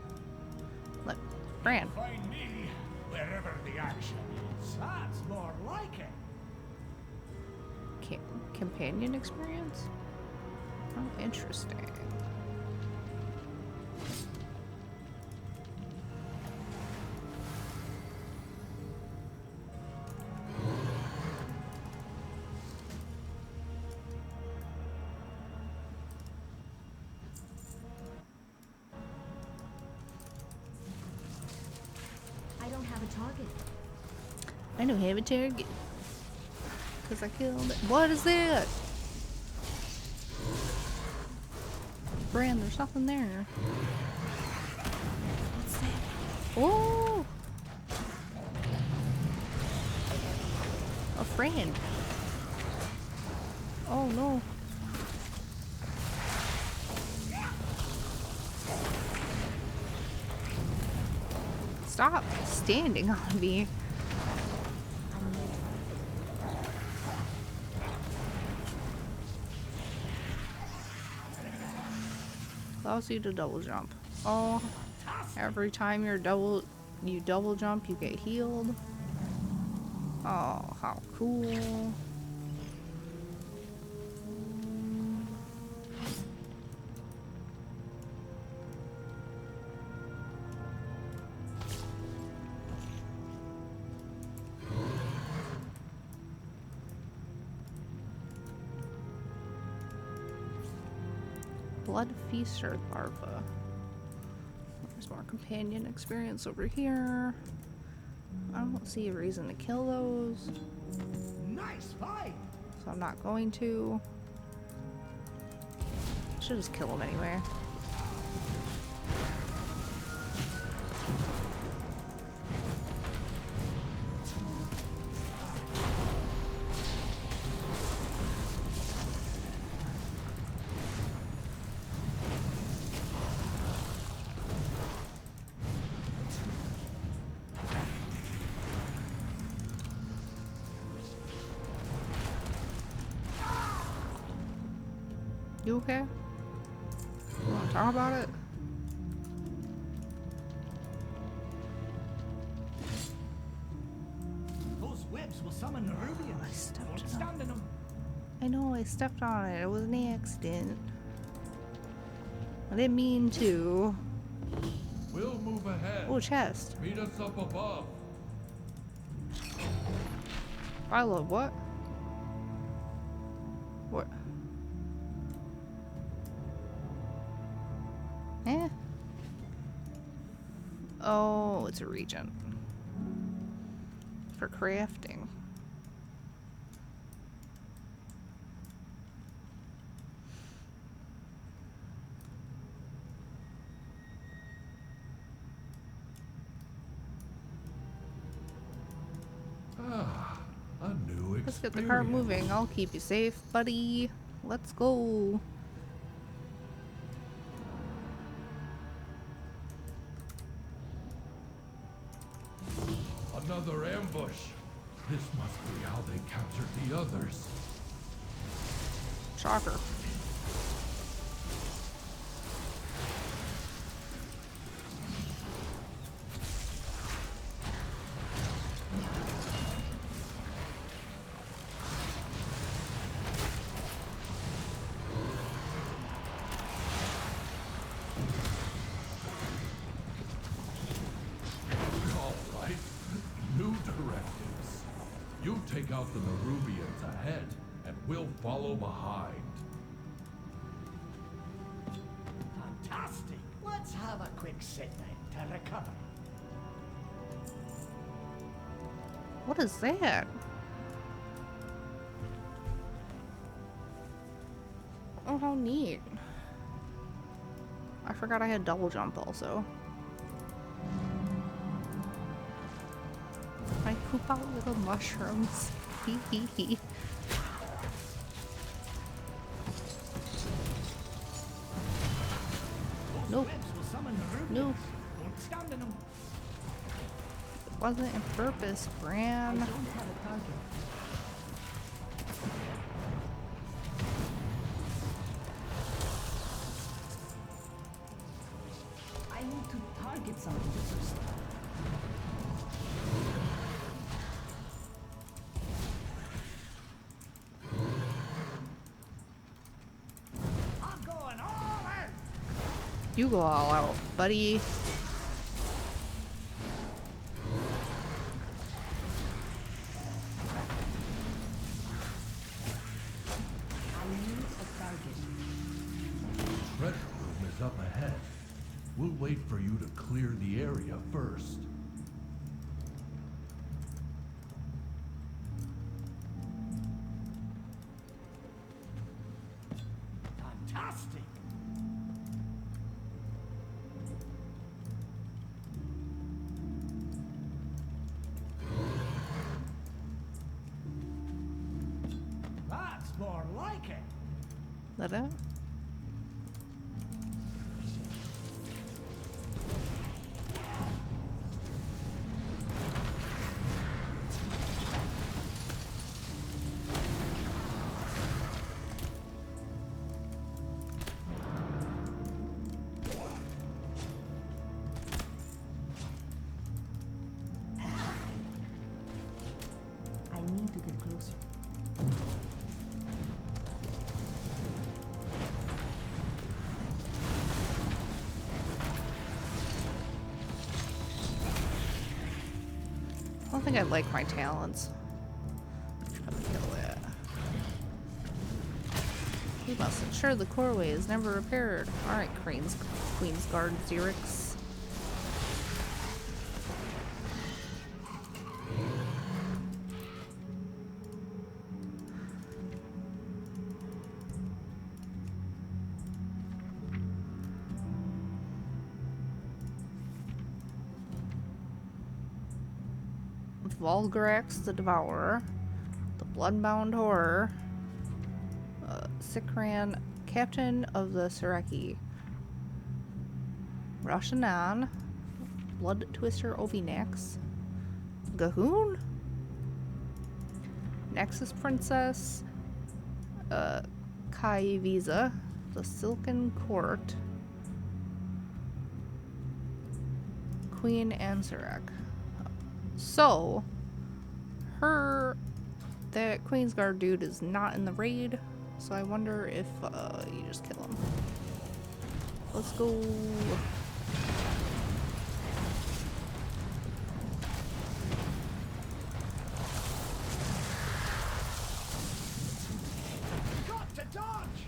Look, Bran.
Find me wherever the action is. That's more like it.
Companion experience? Oh, interesting.
I don't have a target.
I don't have a target. Because I killed it. What is that? Bran, there's nothing there. Oh! A friend. Oh no. Stop standing on me. Allows you to double jump. Oh, every time you double jump, you get healed. Oh, how cool. Blood Feaster larva. There's more companion experience over here. I don't see a reason to kill those.
Nice fight.
So I'm not going to. Should just kill them anyway. You okay? You wanna talk about it?
Those webs will summon Nerubians. Don't stand in them.
I know I stepped on it. It was an accident. I didn't mean to.
We'll move ahead.
Oh, chest.
Meet us up above.
I love what? What? Eh? Oh, it's a regent. For crafting.
Ah, a new experience.
Let's get the cart moving. I'll keep you safe, buddy. Let's go.
Another ambush. This must be how they captured the others.
Shocker.
All right. New directives. You take out the Nerubians ahead, and we'll follow behind.
Fantastic. Let's have a quick sit then to recover.
What is that? Oh, how neat. I forgot I had double jump also. I poop out little mushrooms. Hee hee hee. Nope. Nope.
Don't stand in them.
It wasn't on purpose, Bran.
I need to target something first.
I'm going all out.
You go all out, buddy.
I need a target.
Treasure room is up ahead. We'll wait for you to clear the area first.
Fantastic. like it.
That it?
I need to get closer.
I don't think I like my talents. Try to kill that. We must ensure the coreway is never repaired. Alright, Queen's Guard Xerix. Volgrax the Devourer, the Bloodbound Horror, Sikran, Captain of the Sareki, Rashanan, Blood Twister Ovinax, Gahoon, Nexus Princess, Kai Visa, the Silken Court, Queen Ansarek. So, that Queensguard dude is not in the raid, so I wonder if you just kill him. Let's go.
Got to dodge.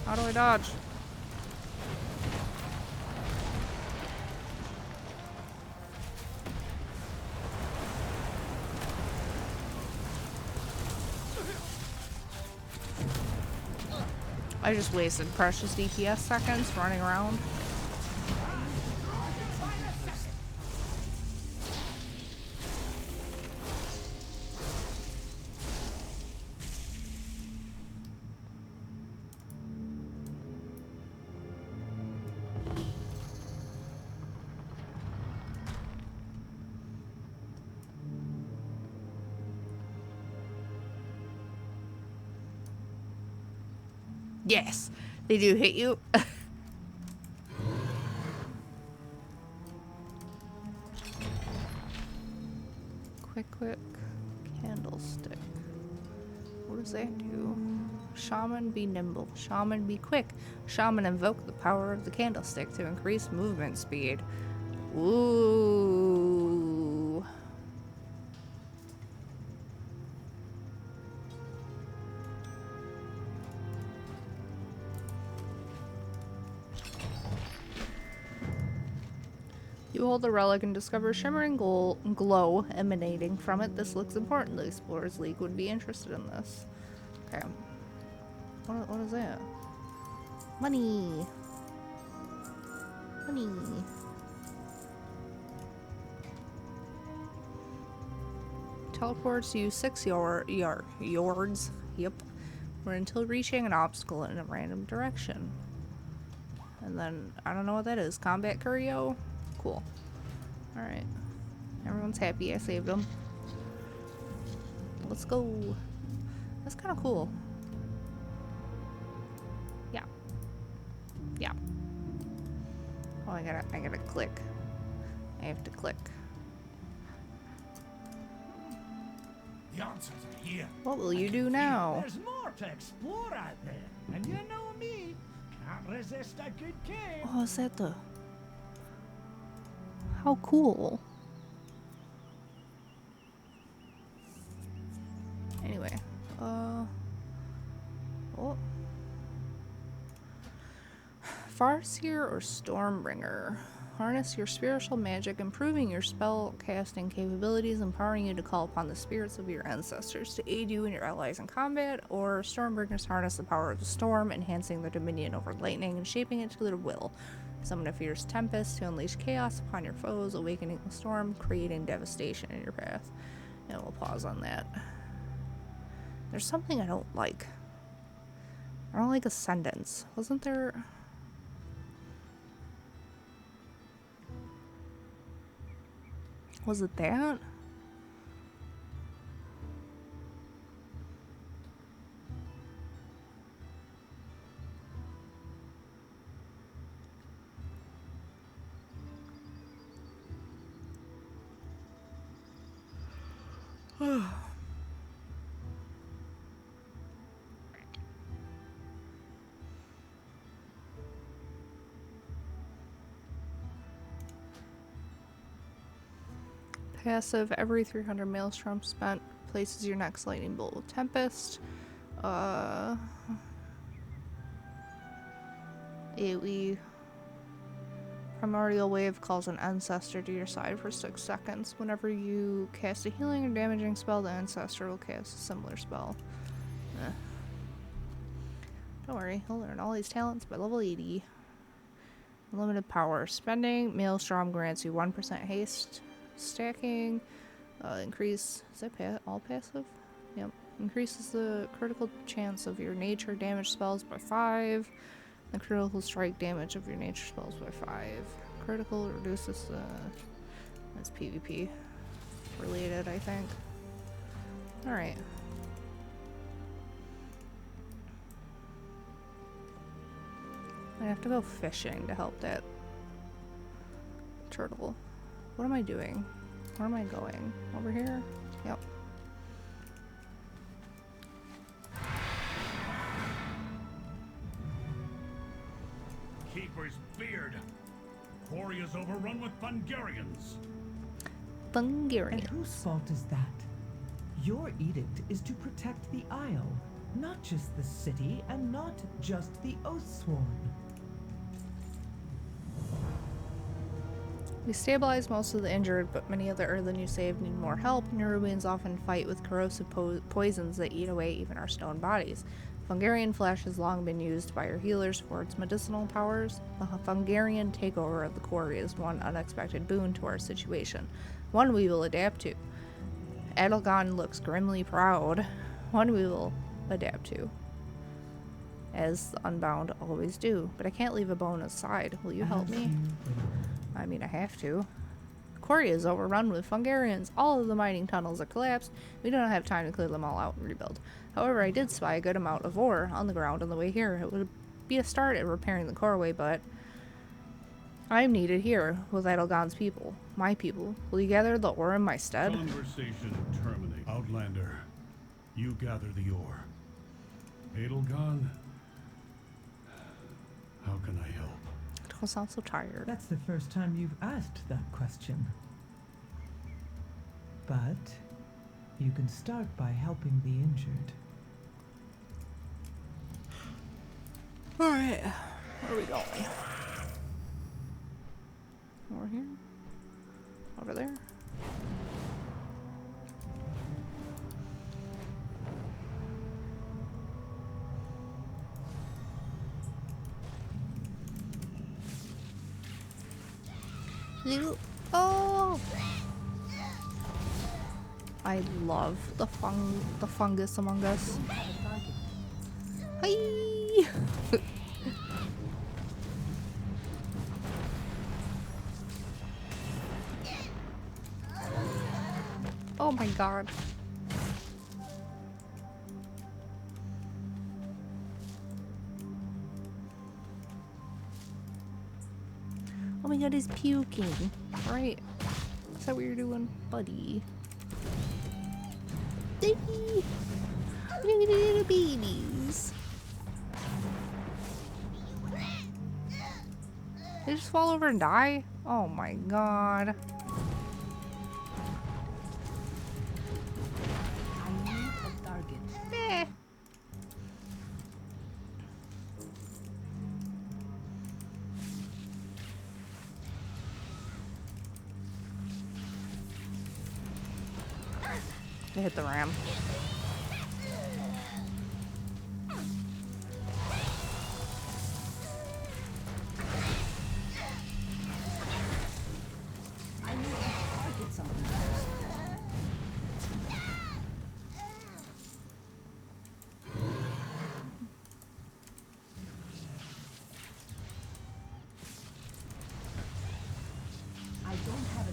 How do I dodge? I just wasted precious DPS seconds running around. Yes, they do hit you. Quick candlestick. What does that do? Shaman be nimble. Shaman be quick. Shaman invoke the power of the candlestick to increase movement speed. Ooh. You hold the relic and discover shimmering glow emanating from it. This looks important. The Explorers League would be interested in this. Okay. What is that? Money. Money. Teleports you 6 yards. Yep. Or until reaching an obstacle in a random direction. And then, I don't know what that is. Combat Curio? Cool. Alright. Everyone's happy I saved them. Let's go. That's kind of cool. Yeah. Yeah. Oh, I gotta click. I have to click.
The answers are here.
What will you do now?
There's more to explore out there. And you know me. Can't resist a good cave.
Oh, is that the... How cool. Anyway, oh. Farseer or Stormbringer. Harness your spiritual magic, improving your spell casting capabilities, empowering you to call upon the spirits of your ancestors to aid you and your allies in combat, or Stormbringers harness the power of the storm, enhancing their dominion over lightning and shaping it to their will. Summon a fierce tempest to unleash chaos upon your foes, awakening the storm, creating devastation in your path. And we'll pause on that. There's something I don't like I don't like Ascendants. Wasn't there... Was it that? Passive, every 300 maelstrom spent places your next lightning bolt with Tempest. AoE. Primordial Wave calls an ancestor to your side for 6 seconds. Whenever you cast a healing or damaging spell, the ancestor will cast a similar spell. Don't worry, he'll learn all these talents by level 80. Unlimited power. Spending Maelstrom grants you 1% haste. Stacking. Increase. Is that all passive? Yep. Increases the critical chance of your nature damage spells by 5. The critical strike damage of your nature spells by 5. Critical reduces the... That's PvP related, I think. Alright. I have to go fishing to help that turtle. What am I doing? Where am I going? Over here? Yep.
Keeper's beard. Quarry is overrun with Fungarians.
Fungarians.
And whose fault is that? Your edict is to protect the Isle, not just the city, and not just the Oathsworn.
We stabilize most of the injured, but many of the Earthen you saved need more help. Nerubians often fight with corrosive poisons that eat away even our stone bodies. Fungarian flesh has long been used by our healers for its medicinal powers. The Fungarian takeover of the quarry is one unexpected boon to our situation, one we will adapt to. Adelgon looks grimly proud, one we will adapt to, as the Unbound always do. But I can't leave a bone aside. Will you help me? I mean, I have to. Quarry is overrun with Fungarians. All of the mining tunnels are collapsed. We don't have time to clear them all out and rebuild. However, I did spy a good amount of ore on the ground on the way here. It would be a start at repairing the coreway, but I'm needed here with Adelgon's people. My people. Will you gather the ore in my stead?
Conversation terminate. Outlander, you gather the ore. Adelgon, how can I help?
Don't sound so tired.
That's the first time you've asked that question. But you can start by helping the injured.
Alright, where are we going? Over here? Over there? Oh! I love the fungus among us. Hi! Oh my god. Oh my god, he's puking. Right. Is that what you're doing, buddy? Baby! Little babies. They just fall over and die? Oh my god.
I need a target.
Eh. I hit the ram.
I need to target something first.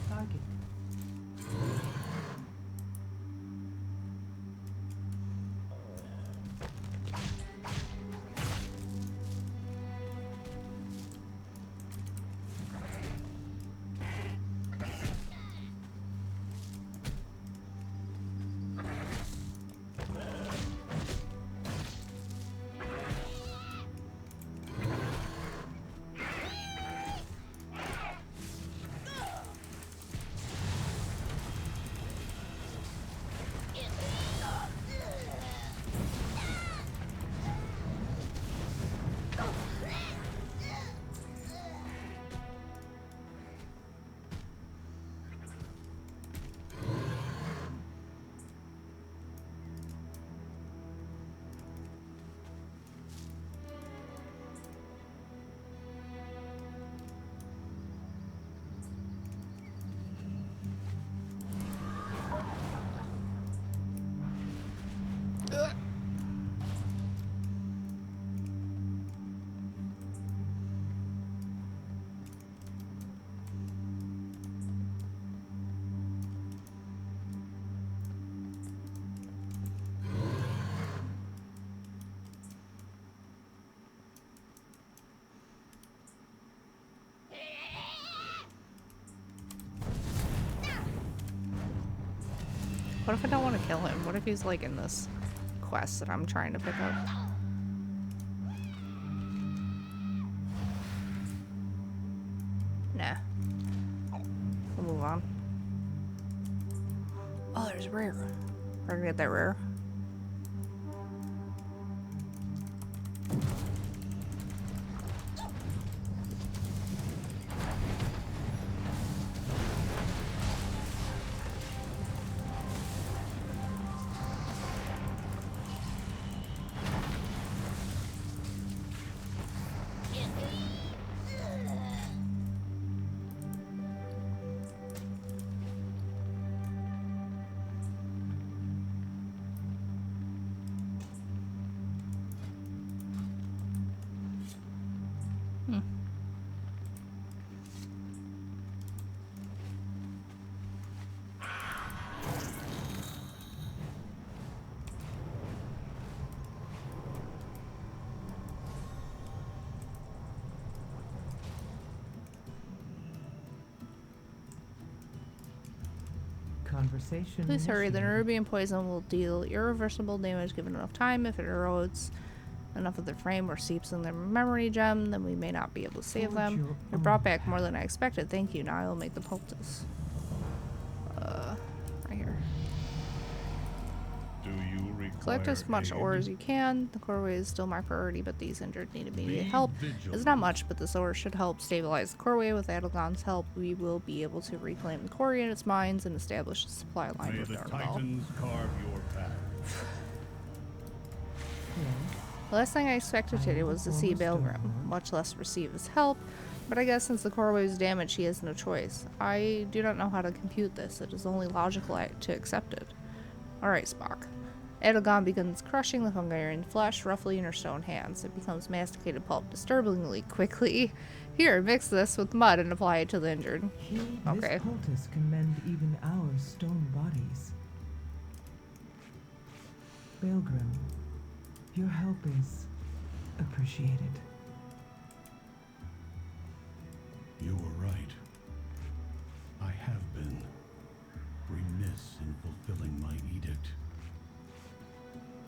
target.
What if I don't want to kill him? What if he's like in this quest that I'm trying to pick up? Nah. We'll move on. Oh, there's rare. We're gonna get that rare.
Conversation.
Please hurry. The
initiated.
Nerubian poison will deal irreversible damage given enough time. If it erodes enough of their frame or seeps in their memory gem, then we may not be able to save
Forge
them.
your
You're brought back more than I expected. Thank you. Now I will make the poultice. Right here.
Do you require
Collect as much
aid?
ore as you can. The core way is still my priority, but these injured need immediate
Be
help.
vigilant.
It's not much, but this ore should help stabilize the core way. With Adelgon's help, we will be able to reclaim the quarry and its mines and establish a supply line
May
with
the
Darnell.
Titans carve your path.
The last thing I expected today was to see Balgrim, much less receive his help, but I guess since the core wave's damaged, he has no choice. I do not know how to compute this. It is only logical to accept it. Alright, Spock. Adelgon begins crushing the Hungarian flesh roughly in her stone hands. It becomes masticated pulp disturbingly quickly. Here, mix this with mud and apply it to the injured. Okay.
This poultice can mend even our stone bodies. Balgrim, your help is appreciated.
You were right. I have been remiss in fulfilling my edict.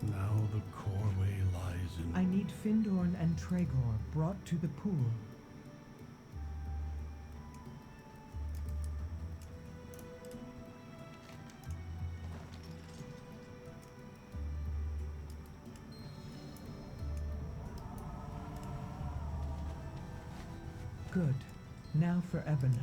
Now the core way lies in...
I need Findorn and Tregor brought to the pool. Good. Now for Ebona.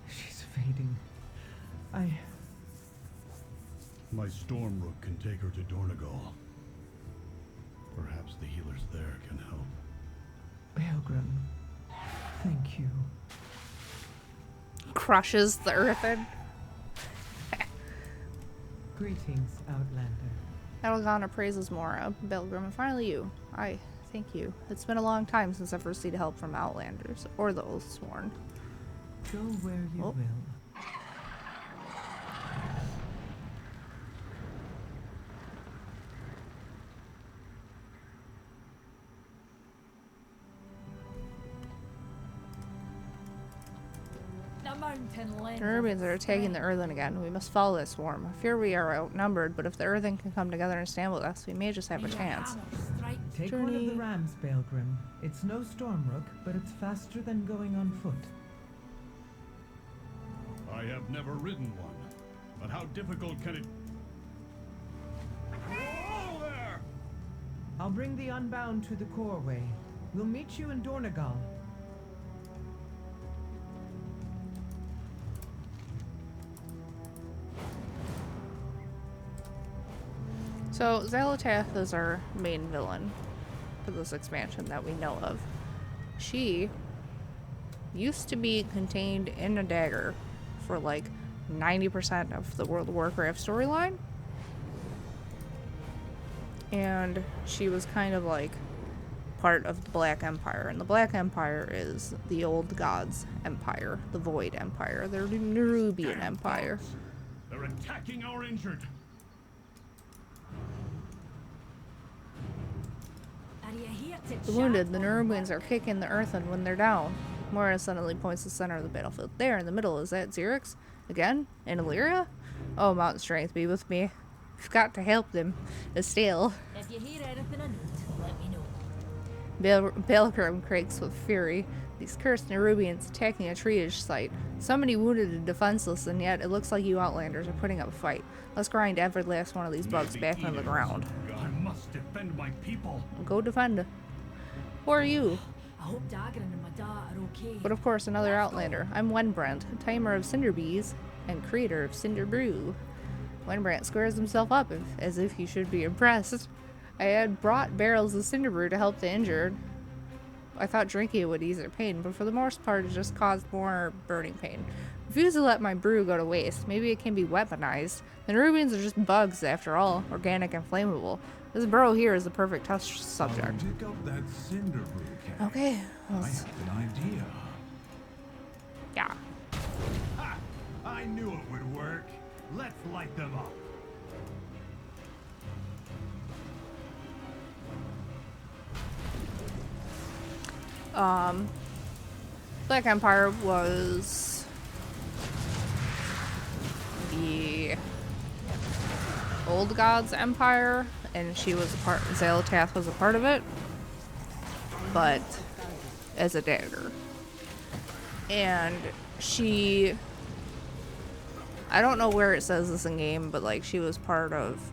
She's fading.
My Stormrook can take her to Dornegal. Perhaps the healers there can help.
Balgrim, thank you.
Crushes the earthen.
Greetings, Outlander.
Elgana praises Mora. Belgrim, and finally you. I thank you. It's been a long time since I've received help from Outlanders, or the Oathsworn.
Go where you will.
The mountain
The
lends
Nerubians are attacking the Earthen again. We must follow this swarm. I fear we are outnumbered, but if the Earthen can come together and stand with us, we may just have a chance.
Take one of the rams, Belgrim. It's no Stormrook, but it's faster than going on foot.
I have never ridden one, but how difficult can it... Whoa there!
I'll bring the Unbound to the Coreway. We'll meet you in Dornagal.
So, Xalatath is our main villain for this expansion that we know of. She used to be contained in a dagger for like 90% of the World of Warcraft storyline. And she was kind of like part of the Black Empire. And the Black Empire is the Old Gods Empire, the Void Empire, the Nerubian Empire.
They're attacking our injured.
The wounded, the Nerubians are kicking the Earthen when they're down. Mora suddenly points to the center of the battlefield. There, in the middle, is that Xerix? Again? In Illyria? Oh, Mountain Strength, be with me. We've got to help them. Estelle.
If you hear anything on it, let me know.
Belgrim quakes with fury. These cursed Nerubians attacking a triage site. So many wounded and defenseless, and yet it looks like you Outlanders are putting up a fight. Let's grind every last one of these bugs back on the ground.
I must defend my people.
Go defend. Who are you?
I hope Dagran and Mada are okay.
But of course, another Outlander. I'm Wenbrand, tamer of Cinderbees and creator of Cinder Brew. Wenbrand squares himself up as if he should be impressed. I had brought barrels of Cinder Brew to help the injured. I thought drinking it would ease their pain, but for the most part it just caused more burning pain. Refuse to let my brew go to waste. Maybe it can be weaponized. The Nerubians are just bugs after all, organic and flammable. This burrow here is the perfect test subject.
Dig up that cinder brew can.
Okay.
I have an idea.
Yeah.
Ha! I knew it would work. Let's light them up.
Black Empire was the Old Gods Empire, and she was a part. Xalatath was a part of it, but as a dagger. And she, I don't know where it says this in game, but like she was part of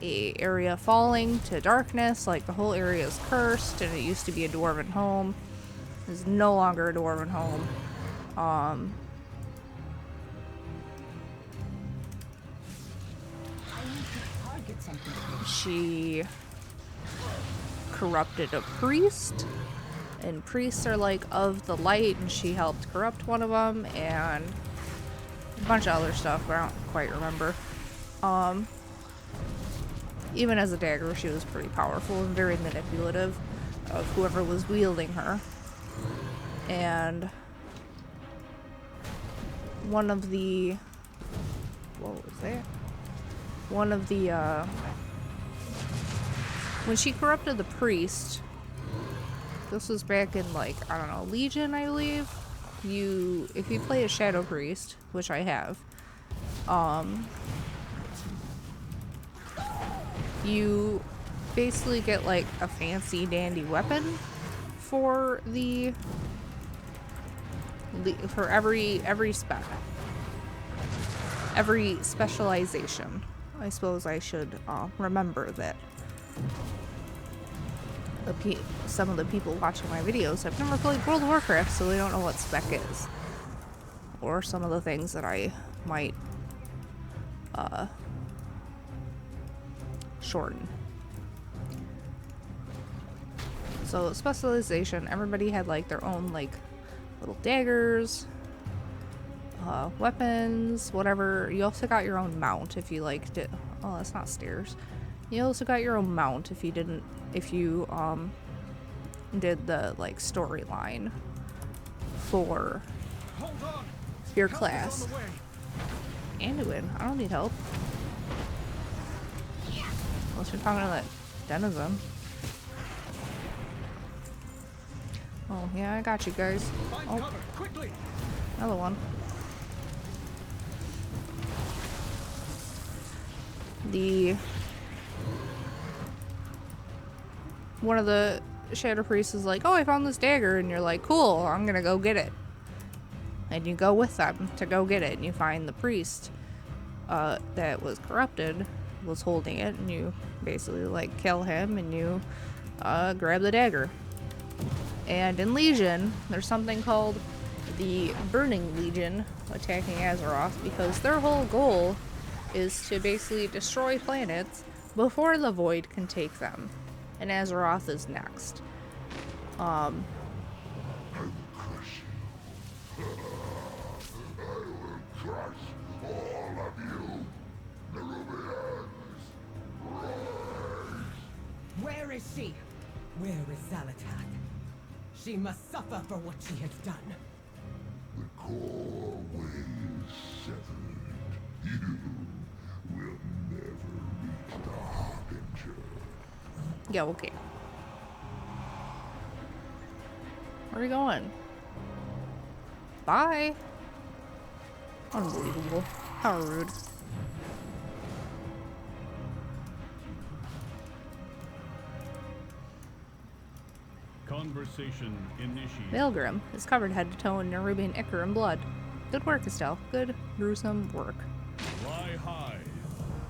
a area falling to darkness. Like the whole area is cursed, and it used to be a dwarven home. It's no longer a dwarven home. She corrupted a priest, and priests are like of the light, and she helped corrupt one of them, and a bunch of other stuff, but I don't quite remember. Even as a dagger, she was pretty powerful and very manipulative of whoever was wielding her. And one of the, what was that? One of the, when she corrupted the priest, this was back in like, I don't know, Legion, I believe. If you play a Shadow Priest, which I have, you basically get like a fancy dandy weapon for every spec, every specialization. I suppose I should remember that. Some of the people watching my videos have never played World of Warcraft, so they don't know what spec is, or some of the things that I might shorten. So specialization, everybody had like their own like little daggers, weapons, whatever. You also got your own mount if you liked it. Oh, that's not stairs. You also got your own mount if you didn't, if you did the like storyline for your class. Anduin, I don't need help. Unless you're talking to that denizen. Oh yeah, I got you guys. Oh, another one. One of the Shadow Priests is like, oh, I found this dagger, and you're like, cool, I'm gonna go get it. And you go with them to go get it, and you find the priest that was corrupted was holding it, and you basically like kill him, and you grab the dagger. And in Legion, there's something called the Burning Legion attacking Azeroth, because their whole goal is to basically destroy planets before the Void can take them. And Azeroth is next.
Where is she? Where is Xalatath? She must suffer for what she has done.
The core way is severed. You will never reach the Harbinger.
Yeah, okay. Where are we going? Bye. Unbelievable. How rude.
Conversation initiated.
Valgrim is covered head to toe in Nerubian ichor and blood. Good work, Estelle. Good, gruesome work.
Fly high.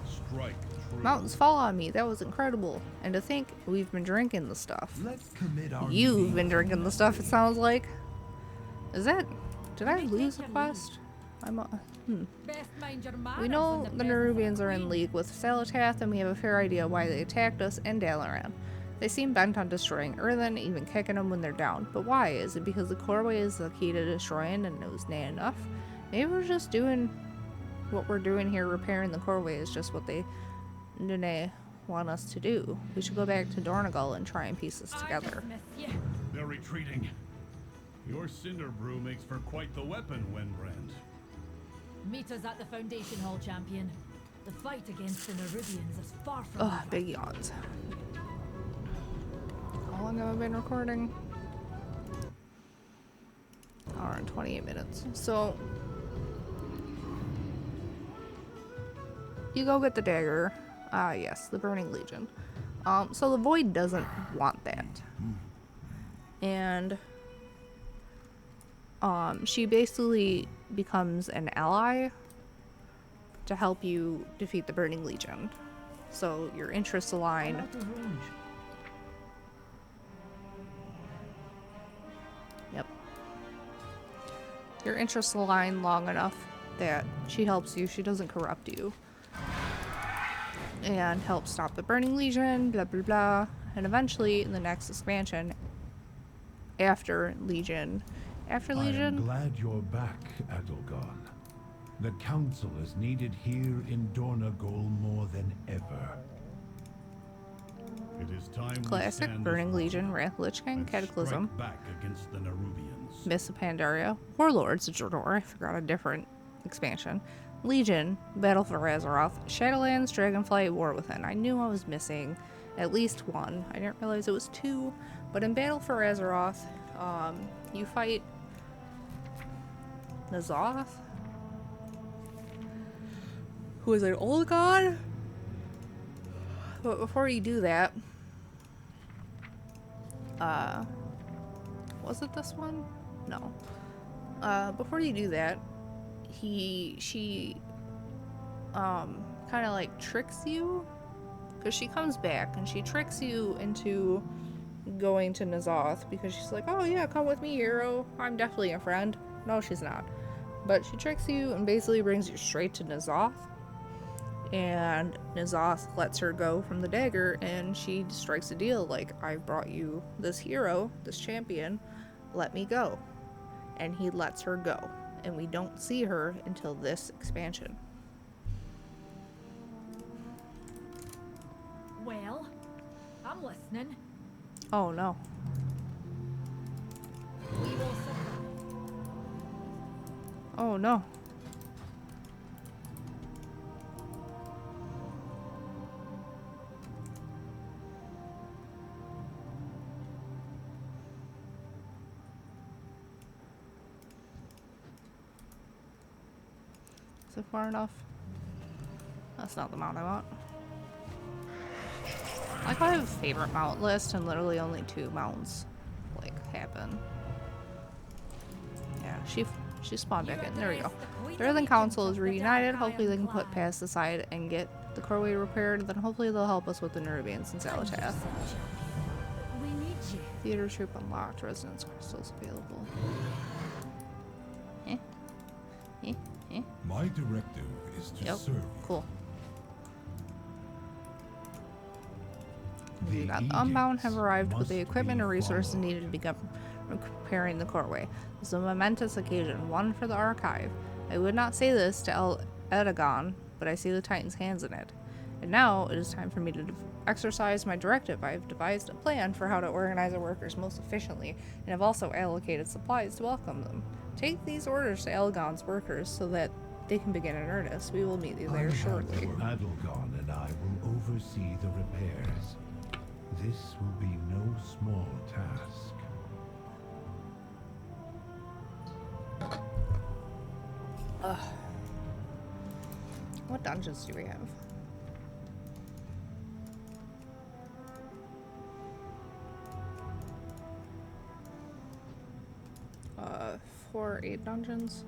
Strike true.
Mountains fall on me. That was incredible. And to think we've been drinking the stuff.
Let's commit our
You've been drinking the stuff, it sounds like. Is that... Did I lose a quest? I'm... We know the Nerubians are in league with Xalatath, and we have a fair idea why they attacked us and Dalaran. They seem bent on destroying Earthen, even kicking them when they're down. But why? Is it because the Coreway is the key to destroying and it was nay enough? Maybe we're just doing what we're doing here, repairing the Coreway is just what they want us to do. We should go back to Dornagal and try and piece this together.
They're retreating. Your Cinder Brew makes for quite the weapon, Wenbrand.
Meet us at the Foundation Hall, champion. The fight against the Nerubians is far from over.
Ugh, big yawns. How long have I been recording? Hour and 28 minutes. So, you go get the dagger. Ah, yes, the Burning Legion. So the Void doesn't want that. And, she basically becomes an ally to help you defeat the Burning Legion. So your interests align. Yep. Your interests align long enough that she helps you, she doesn't corrupt you. And helps stop the Burning Legion, blah blah blah. And eventually, in the next expansion, after Legion...
I am glad you're back, Adelgon. The Council is needed here in Dornagol more than ever.
It is time
Classic, Burning Legion, Wrath Lich King, Cataclysm,
back against the Nerubians.
Mists of Pandaria, Warlords of Jordor, I forgot a different expansion, Legion, Battle for Azeroth, Shadowlands, Dragonflight, War Within. I knew I was missing at least one. I didn't realize it was two, but in Battle for Azeroth, you fight N'Zoth, who is an old god. But before you do that, was it this one? No. Before you do that, she kind of like tricks you, because she comes back and she tricks you into going to N'Zoth, because she's like, oh yeah, come with me, hero. I'm definitely a friend. No, she's not. But she tricks you and basically brings you straight to N'Zoth. And N'Zoth lets her go from the dagger, and she strikes a deal like, I brought you this hero, this champion, let me go. And he lets her go. And we don't see her until this expansion.
Well, I'm listening.
Oh no.
We will supply.
Oh no. Is it far enough? That's not the mount I want. Like, I have a favorite mount list and literally only 2 mounts like happen. Yeah, she spawned back in. There we go. The Earthen Council is reunited. Hopefully they can put past aside and get the Coreway repaired. Then hopefully they'll help us with the Nerubians in Xalatath.
We need you.
Theater troop unlocked. Resonance crystals available.
My directive is to serve you.
Cool.
The
The Unbound have arrived with the equipment and resources needed to begin repairing the Coreway. This is a momentous occasion, one for the Archive. I would not say this to Edagon, but I see the Titan's hands in it. And now it is time for me to exercise my directive. I have devised a plan for how to organize our workers most efficiently, and have also allocated supplies to welcome them. Take these orders to Elgon's workers so that they can begin in earnest. We will meet you there shortly.
Adelgon and I will oversee the repairs. This will be no small task.
Ugh. What dungeons do we have? 4 8 dungeons.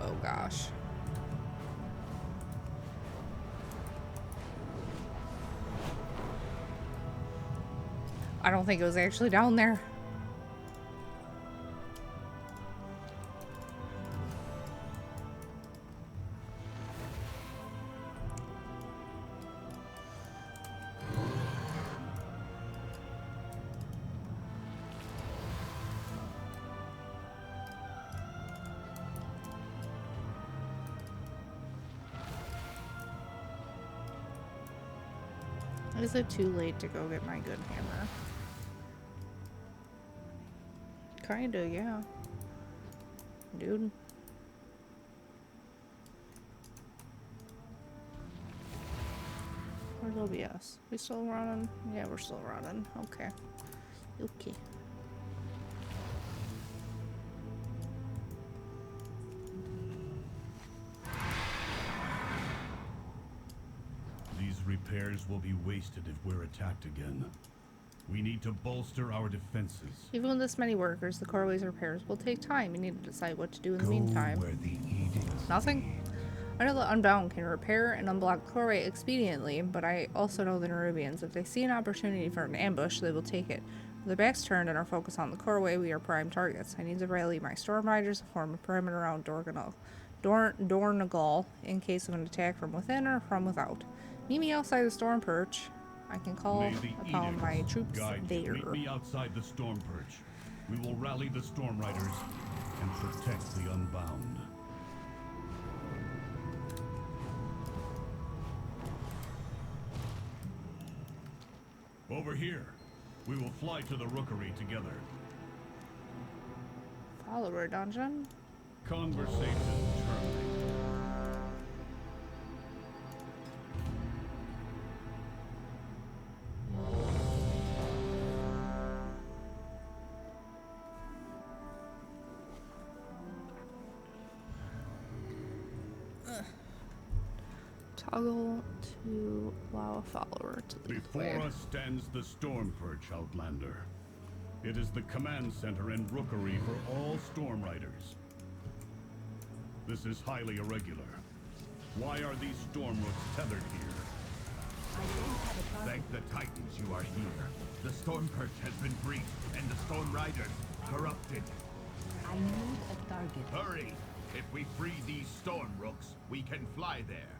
Oh gosh. I don't think it was actually down there. Is it too late to go get my good hammer? Kinda, yeah. Dude. Where's OBS? We still running? Yeah, we're still running. Okay. Okay.
These repairs will be wasted if we're attacked again. We need to bolster our defenses.
Even with this many workers, the Coreway's repairs will take time. We need to decide what to do in the meantime.
Where the edicts
Nothing? I know the Unbound can repair and unblock the Coreway expediently, but I also know the Nerubians. If they see an opportunity for an ambush, they will take it. With their backs turned and our focus on the Coreway, we are prime targets. I need to rally my Storm Riders to form a perimeter around Dornagal in case of an attack from within or from without. Meet me outside the Storm Perch. I can call upon my troops there.
Meet me outside the Storm Perch. We will rally the Storm Riders and protect the Unbound. Over here. We will fly to the Rookery together.
Follower dungeon.
Conversation terminated.
Toggle to allow a follower to lead the way.
Before us stands the Storm Perch, Outlander. It is the command center and rookery for all Storm Riders. This is highly irregular. Why are these Storm Rooks tethered here?
Thank the Titans you are here. The Storm Perch has been breached, and the Storm Riders corrupted.
I need a target.
Hurry! If we free these Storm Rooks, we can fly there.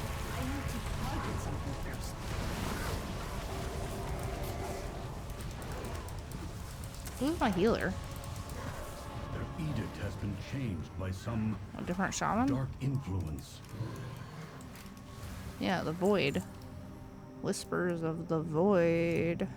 Who's my healer?
Their edict has been changed by some
A different shaman?
dark influence.
Yeah, the void. Whispers of the void.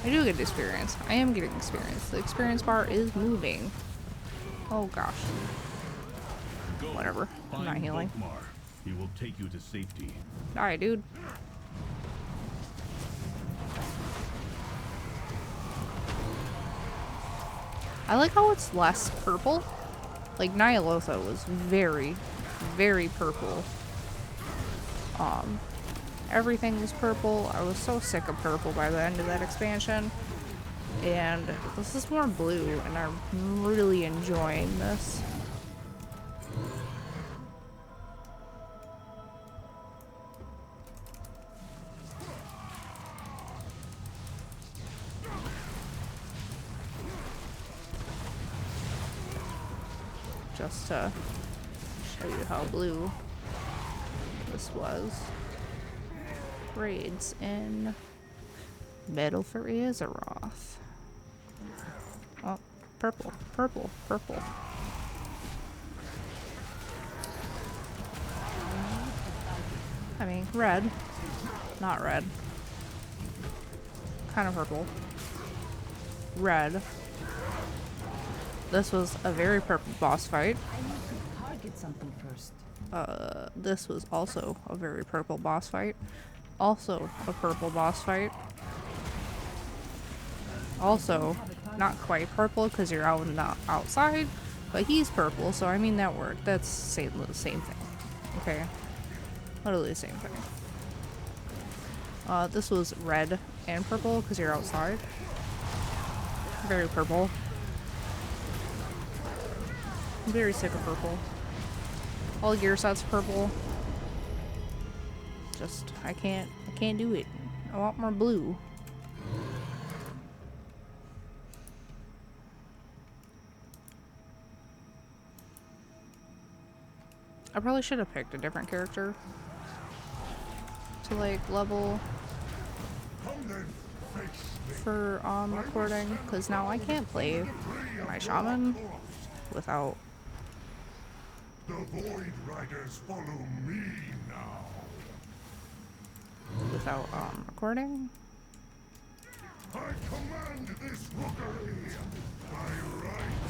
I do get experience. I am getting experience. The experience bar is moving. Oh gosh.
Go.
Whatever. I'm not
Find
healing.
Volkmar. He will take you to safety.
Die, dude. I like how it's less purple. Like Nyalotha was very, very purple. Everything was purple. I was so sick of purple by the end of that expansion. And this is more blue, and I'm really enjoying this. Just to show you how blue this was. Raids in Battle for Azeroth. Oh, purple, purple, purple. I mean, red. Not red. Kind of purple. Red. This was a very purple boss fight.
I need to target something first.
This was also a very purple boss fight. Also a purple boss fight. Also, not quite purple because you're out and outside, but he's purple, so I mean that worked. That's the same thing. Okay? Literally the same thing. This was red and purple because you're outside. Very purple. I'm very sick of purple. All gear sets purple. Just I can't do it. I want more blue. I probably should have picked a different character to like level for recording, because now I can't play my shaman without
The Void Riders follow me now.
without recording.
I command this rookery by right.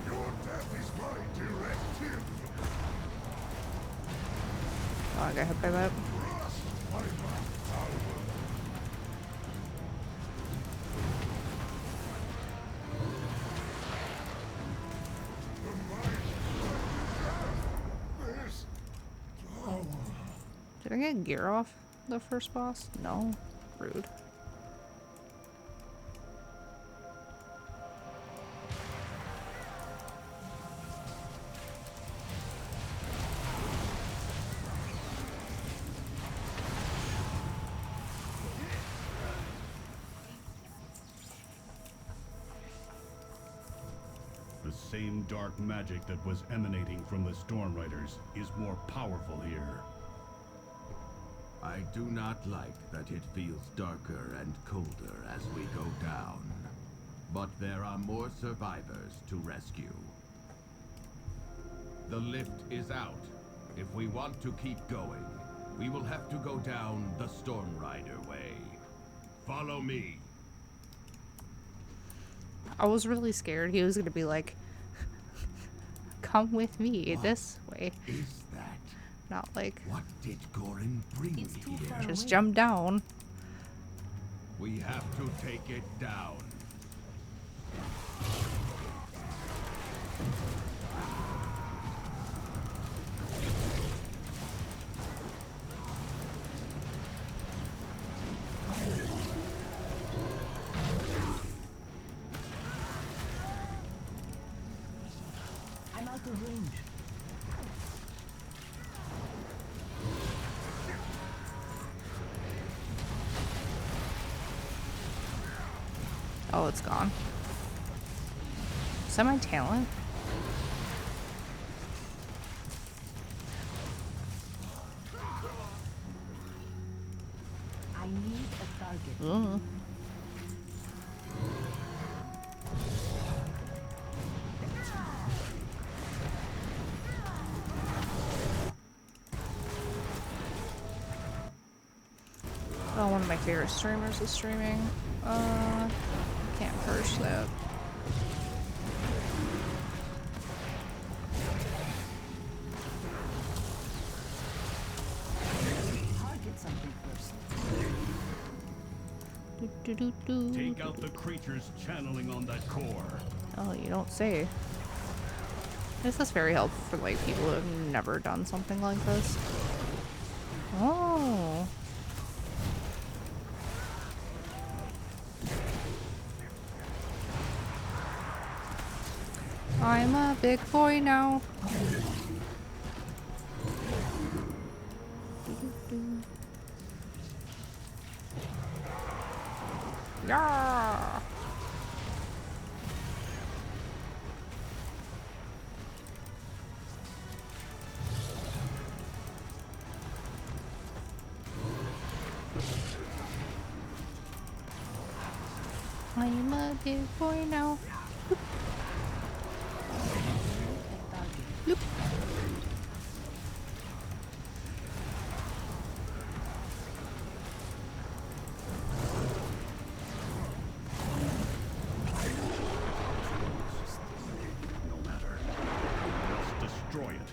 Your death is my directive.
Oh, I got hit by that.
Trust my power. This power.
Did I get gear off the first boss? No. Rude.
The same dark magic that was emanating from the Storm Riders is more powerful here.
I do not like that it feels darker and colder as we go down. But there are more survivors to rescue. The lift is out. If we want to keep going, we will have to go down the Storm Rider way. Follow me.
I was really scared he was gonna be like, come with me this way.
Is that?
Not like,
What did Gorin bring here?
just jump down.
We have to take it down.
I'm out of range.
Oh, it's gone. Is that my talent?
I need a target.
Ugh. Oh, one of my favorite streamers is streaming. Can't purge that.
Target something first.
Take out the creatures channeling on that core.
Oh, you don't say. This is very helpful for like people who have never done something like this. Oh. I'm a big boy now. Yeah. I'm a big boy now. Loop.
No matter. Let's destroy it.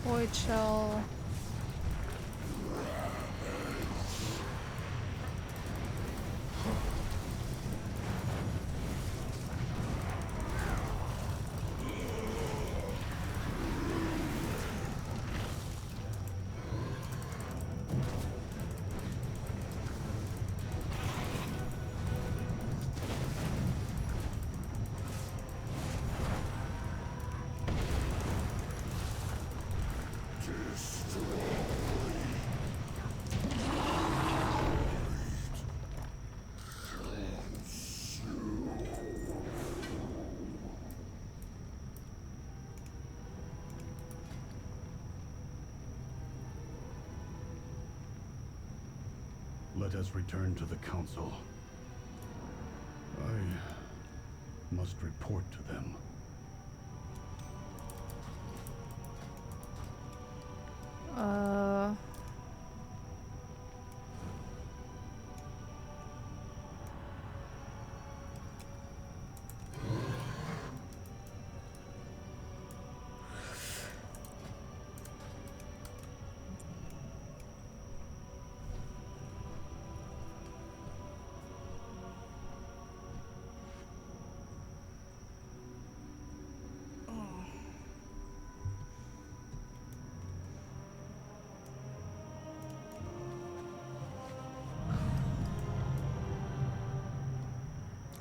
Void shell.
Let us return to the council. I must report to them.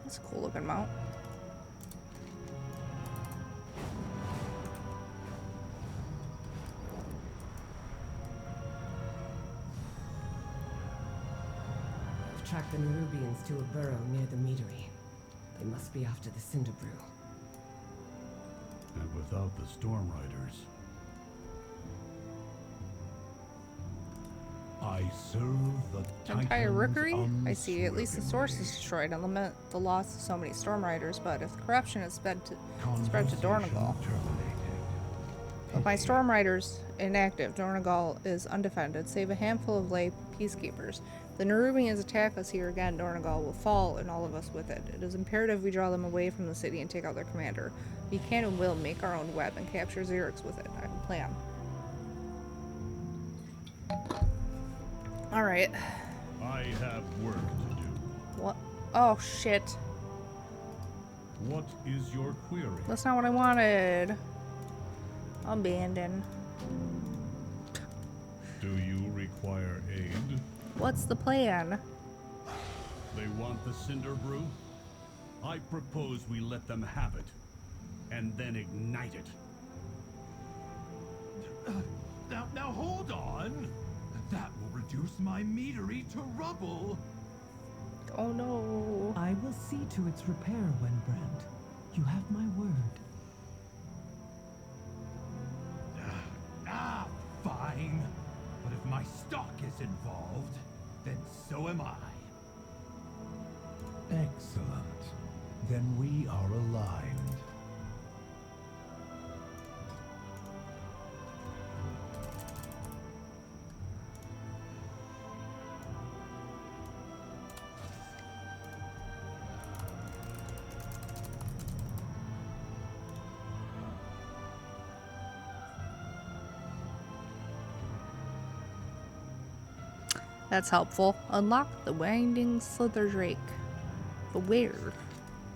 That's a cool looking mount.
I've tracked the Nerubians to a burrow near the meadery. They must be after the Cinder Brew.
And without the Storm Riders,
I serve the
Entire
Titans
rookery? I see. At least the source is destroyed and lament the loss of so many storm riders, but if the corruption is spread to Dornogal. With my storm riders inactive, Dornogal is undefended, save a handful of lay peacekeepers. If the Nerubians attack us here again, Dornogal will fall, and all of us with it. It is imperative we draw them away from the city and take out their commander. We can and will make our own web and capture Xerix with it. I have a plan. Alright.
I have work to do.
What? Oh, shit.
What is your query?
That's not what I wanted. Abandon.
Do you require aid?
What's the plan?
They want the Cinder Brew? I propose we let them have it, and then ignite it.
Now hold on. That will reduce my meadery to rubble.
Oh no.
I will see to its repair, Wenbrand. You have my word.
Fine. But if my stock is involved, then so am I.
Excellent. Then we are aligned.
That's helpful. Unlock the Winding Slither Drake. But where?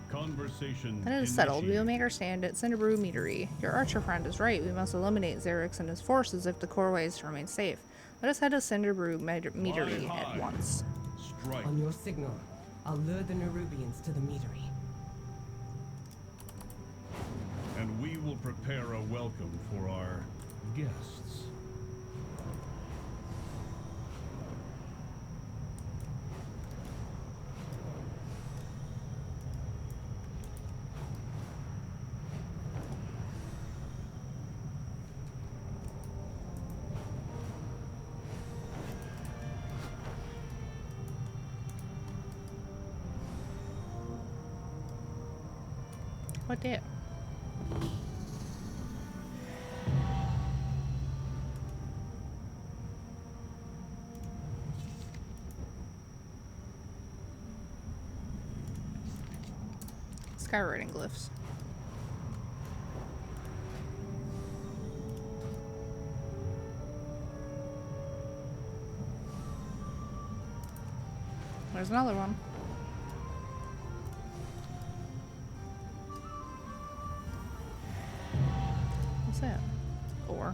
Conversation
That is settled. We will
initiated.
make our stand at Cinderbrew Meadery. Your archer friend is right. We must eliminate Xerix and his forces if the core way is to remain safe. Let us head to Cinderbrew Meadery at once.
Strike.
On your signal, I'll lure the Nerubians to the meadery.
And we will prepare a welcome for our guests.
What day? Skywriting glyphs. There's another one. What's that? 4.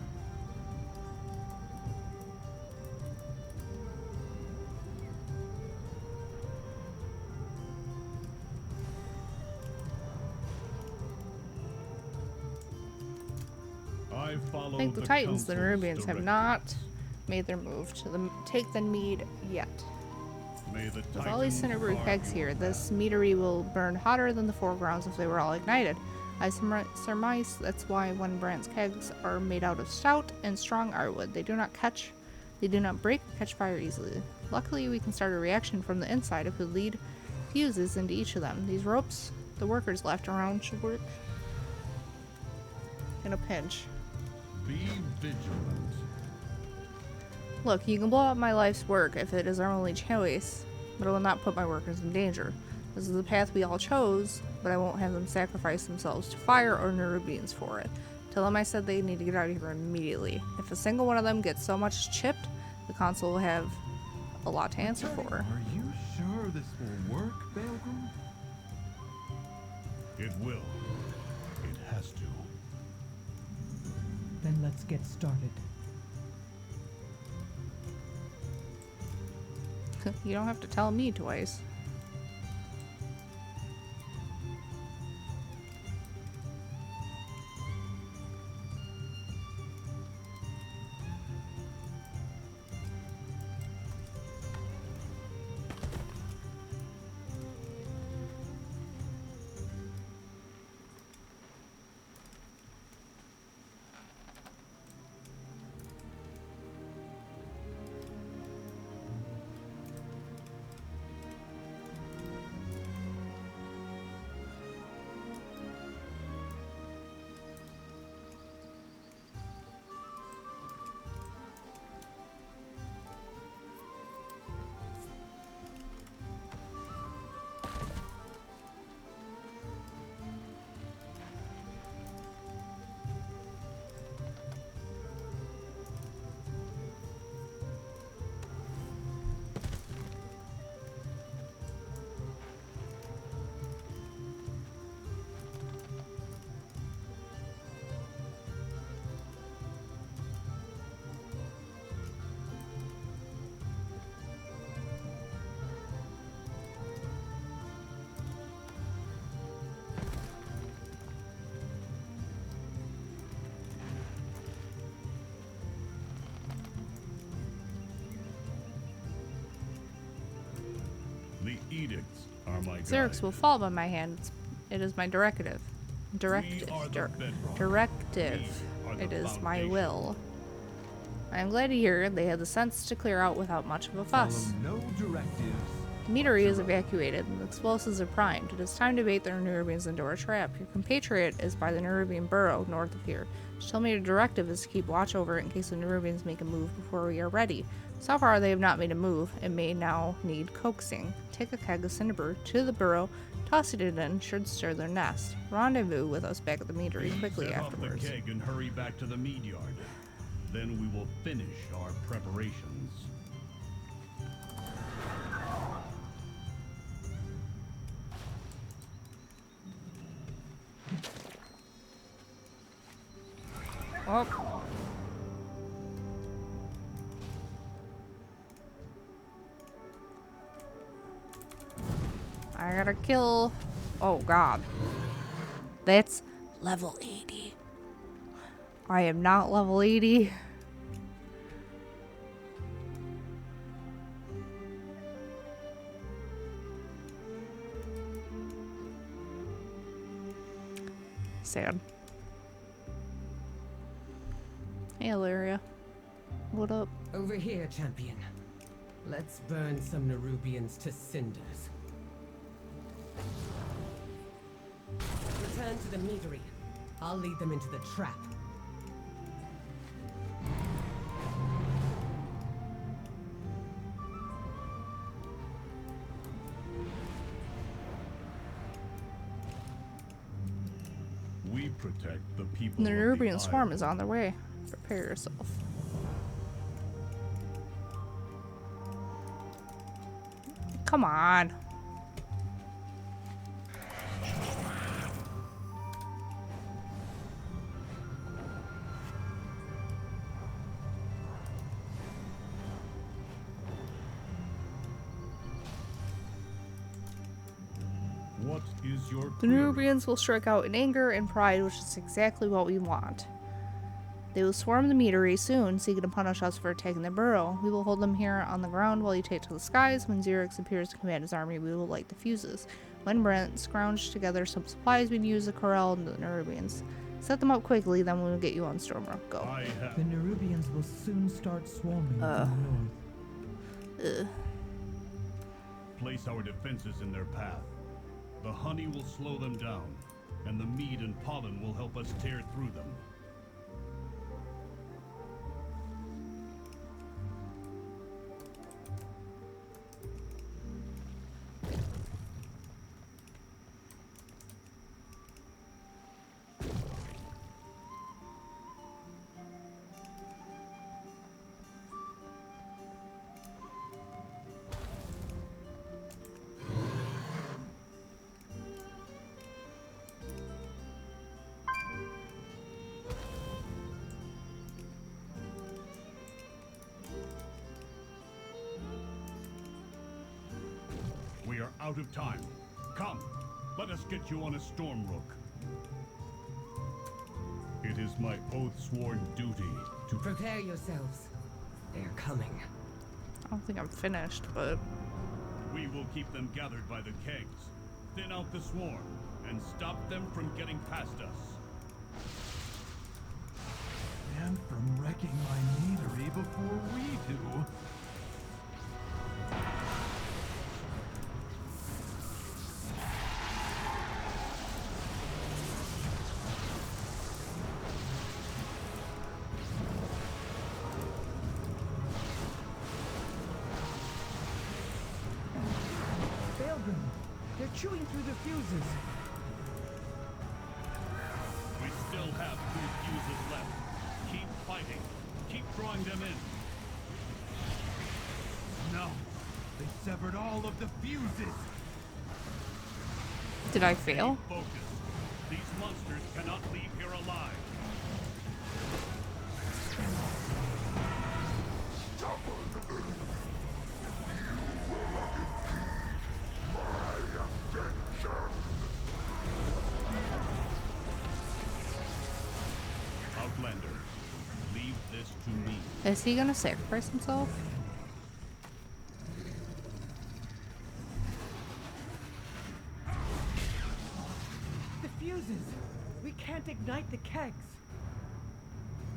I follow
I think the
the
Titans, the
council's
Nerubians, have
directive.
not made their move to take the mead yet.
May the
With all these
Titans
Cinderbrew
guard
kegs
your
here, this meadery will burn hotter than the foregrounds if they were all ignited. I surmise that's why Wenbrand's kegs are made out of stout and strong artwood. They do not break or catch fire easily. Luckily, we can start a reaction from the inside if we lead fuses into each of them. These ropes the workers left around should work in a pinch.
Be vigilant.
Look, you can blow up my life's work if it is our only choice, but it will not put my workers in danger. This is the path we all chose, but I won't have them sacrifice themselves to fire or Nerubians for it. Tell them I said they need to get out of here immediately. If a single one of them gets so much as chipped, the council will have a lot to answer for.
Are you sure this will work, Baelgrim?
It will. It has to.
Then let's get started.
You don't have to tell me twice.
edicts are my
Xerix
guide.
will fall by my hand. It is my directive. Directive. Directive. It is my will. I am glad to hear they had the sense to clear out without much of a fuss.
Follow no directives.
The meadery is evacuated and the explosives are primed. It is time to bait the Nerubians into our trap. Your compatriot is by the Nerubian burrow north of here. She told me the directive is to keep watch over it in case the Nerubians make a move before we are ready. So far, they have not made a move and may now need coaxing. Take a keg of Cinnabar to the burrow, tossing it in should stir their nest. Rendezvous with us back at the meadery quickly
Set
afterwards.
off the keg and hurry back to the mead yard. Then we will finish our preparations.
Oh. I gotta kill. Oh god. That's level 80. I am not level 80. Sad. Hey, Ilaria. What up?
Over here, champion. Let's burn some Nerubians to cinders. Return to the meadery. I'll lead them into the trap.
We protect the people.
The
of
Nerubian
the
swarm
isle.
is on their way. Prepare yourself. Come on.
What is your
The
query?
Nerubians will strike out in anger and pride, which is exactly what we want. They will swarm the meadery soon, seeking to punish us for attacking the burrow. We will hold them here on the ground while you take to the skies. When Xerix appears to command his army, we will light the fuses. When Brent scrounged together some supplies, we'd use the Corel and the Nerubians. Set them up quickly, then we'll get you on Stormrock. Go.
The Nerubians will soon start swarming from the north.
Place our defenses in their path. The honey will slow them down, and the mead and pollen will help us tear through them. We are out of time. Come, let us get you on a Stormrook. It is my oath-sworn duty to
Prepare yourselves. They're coming.
I don't think I'm finished, but...
We will keep them gathered by the kegs, thin out the swarm, and stop them from getting past us.
And from wrecking my meadery before we do.
Belgrim, they're chewing through the fuses.
We still have 2 fuses left. Keep fighting. Keep drawing them in.
No, they severed all of the fuses.
Did I fail?
Focus. These monsters cannot leave here alive. Outlander, leave this to me.
Is he gonna sacrifice himself?
fuses. We can't ignite the kegs.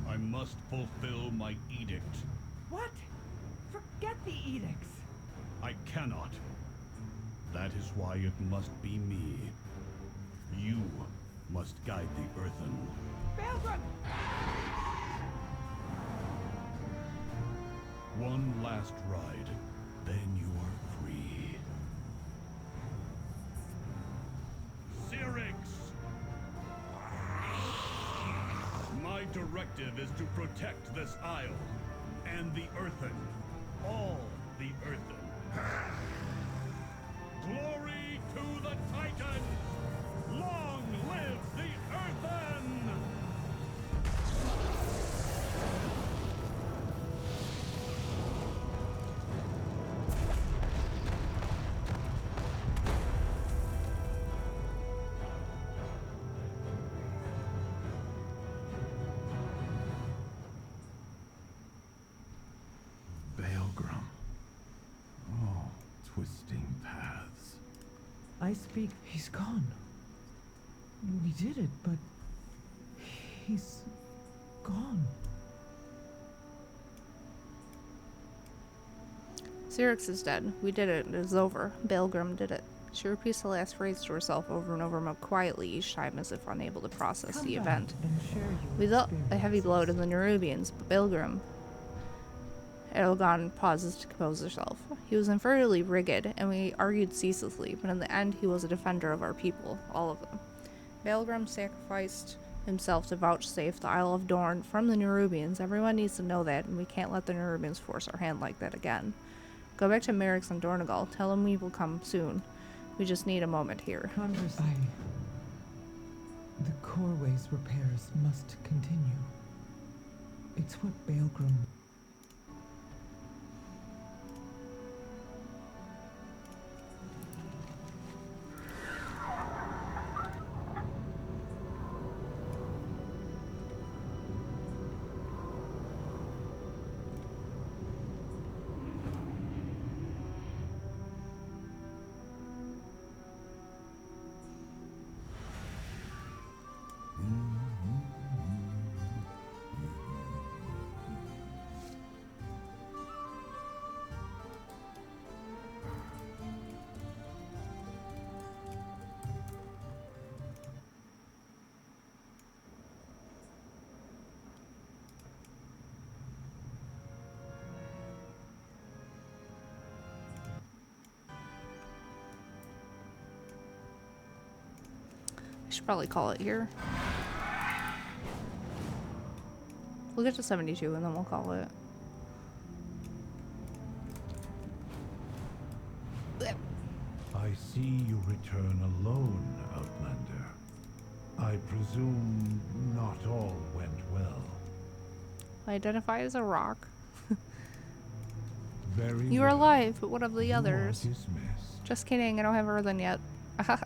I must fulfill my edict.
What? Forget the edicts.
I cannot. That is why it must be me. You must guide the Earthen.
Belgrim!
One last ride, then you are free. Syrinx! My directive is to protect this isle, and the Earthen. All the Earthen. Glory to the Titans! Long live the Earthen!
Baelgrum. Oh, twisting paths.
I speak. He's gone. We did it, but he's gone.
Syrinx is dead. We did it. It is over. Baelgrim did it. She repeats the last phrase to herself over and over more quietly each time as if unable to process
Come
the
back
event.
and share your
We dealt a
experience.
heavy blow to the Nerubians, but Baelgrim... Elgon pauses to compose herself. He was infernally rigid, and we argued ceaselessly, but in the end he was a defender of our people, all of them. Baelgrim sacrificed himself to vouchsafe the Isle of Dorn from the Nerubians. Everyone needs to know that, and we can't let the Nerubians force our hand like that again. Go back to Merrick's and Dornagal. Tell them we will come soon. We just need a moment here.
The Corway's repairs must continue. It's what Baelgrim...
I should probably call it here. We'll get to 72 and then we'll call it.
I see you return alone, Outlander. I presume not all went well.
I identify as a rock.
Very
You are
well.
alive, but what of the
You are
others?
dismissed.
Just kidding, I don't have Earthen yet.
The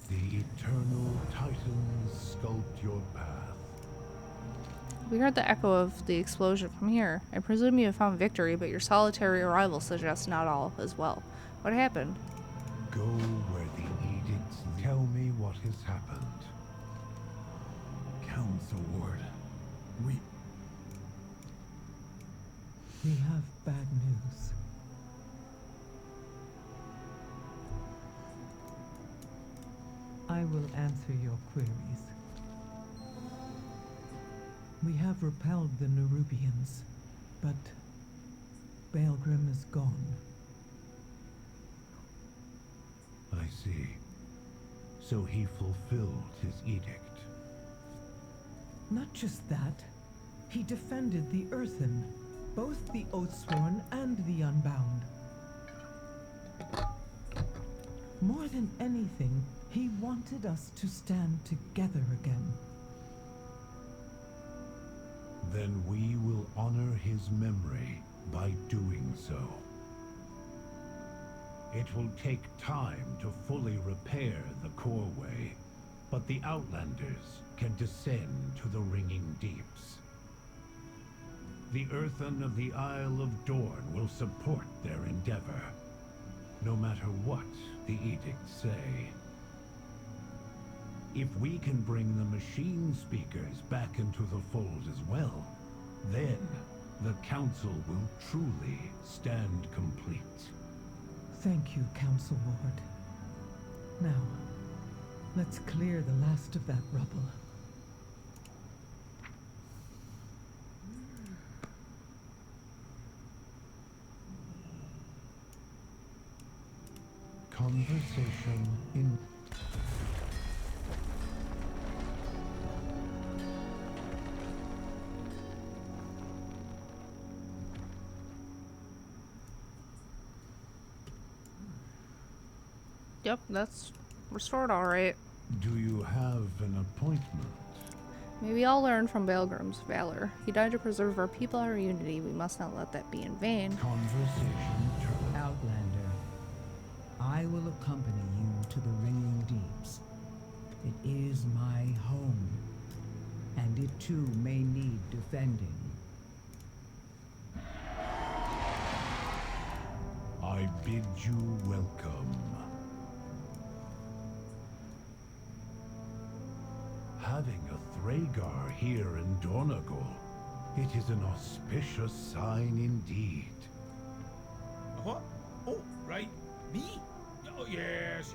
eternal Titans sculpt your path.
We heard the echo of the explosion from here. I presume you have found victory, but your solitary arrival suggests not all as well. What happened?
Go where the edicts tell me what has happened.
Council Ward.
We have bad news. I will answer your queries. We have repelled the Nerubians, but Baelgrim is gone.
I see. So he fulfilled his edict.
Not just that, he defended the Earthen, both the Oathsworn and the Unbound. More than anything, he wanted us to stand together again.
Then we will honor his memory by doing so. It will take time to fully repair the Corway, but the Outlanders can descend to the Ringing Deeps. The Earthen of the Isle of Dorn will support their endeavor, no matter what the edicts say. If we can bring the machine speakers back into the fold as well, then the Council will truly stand complete.
Thank you, Council Ward. Now, let's clear the last of that rubble.
Conversation in...
Yep, that's restored all right.
Do you have an appointment?
Maybe I'll learn from Balgrim's valor. He died to preserve our people and our unity. We must not let that be in vain.
Conversation terminated.
Outlander, I will accompany you to the Ringing Deeps. It is my home, and it too may need defending.
I bid you welcome. Having a Thragar here in Dornagol, it is an auspicious sign indeed.
What? Oh, right. Me? Oh, yes.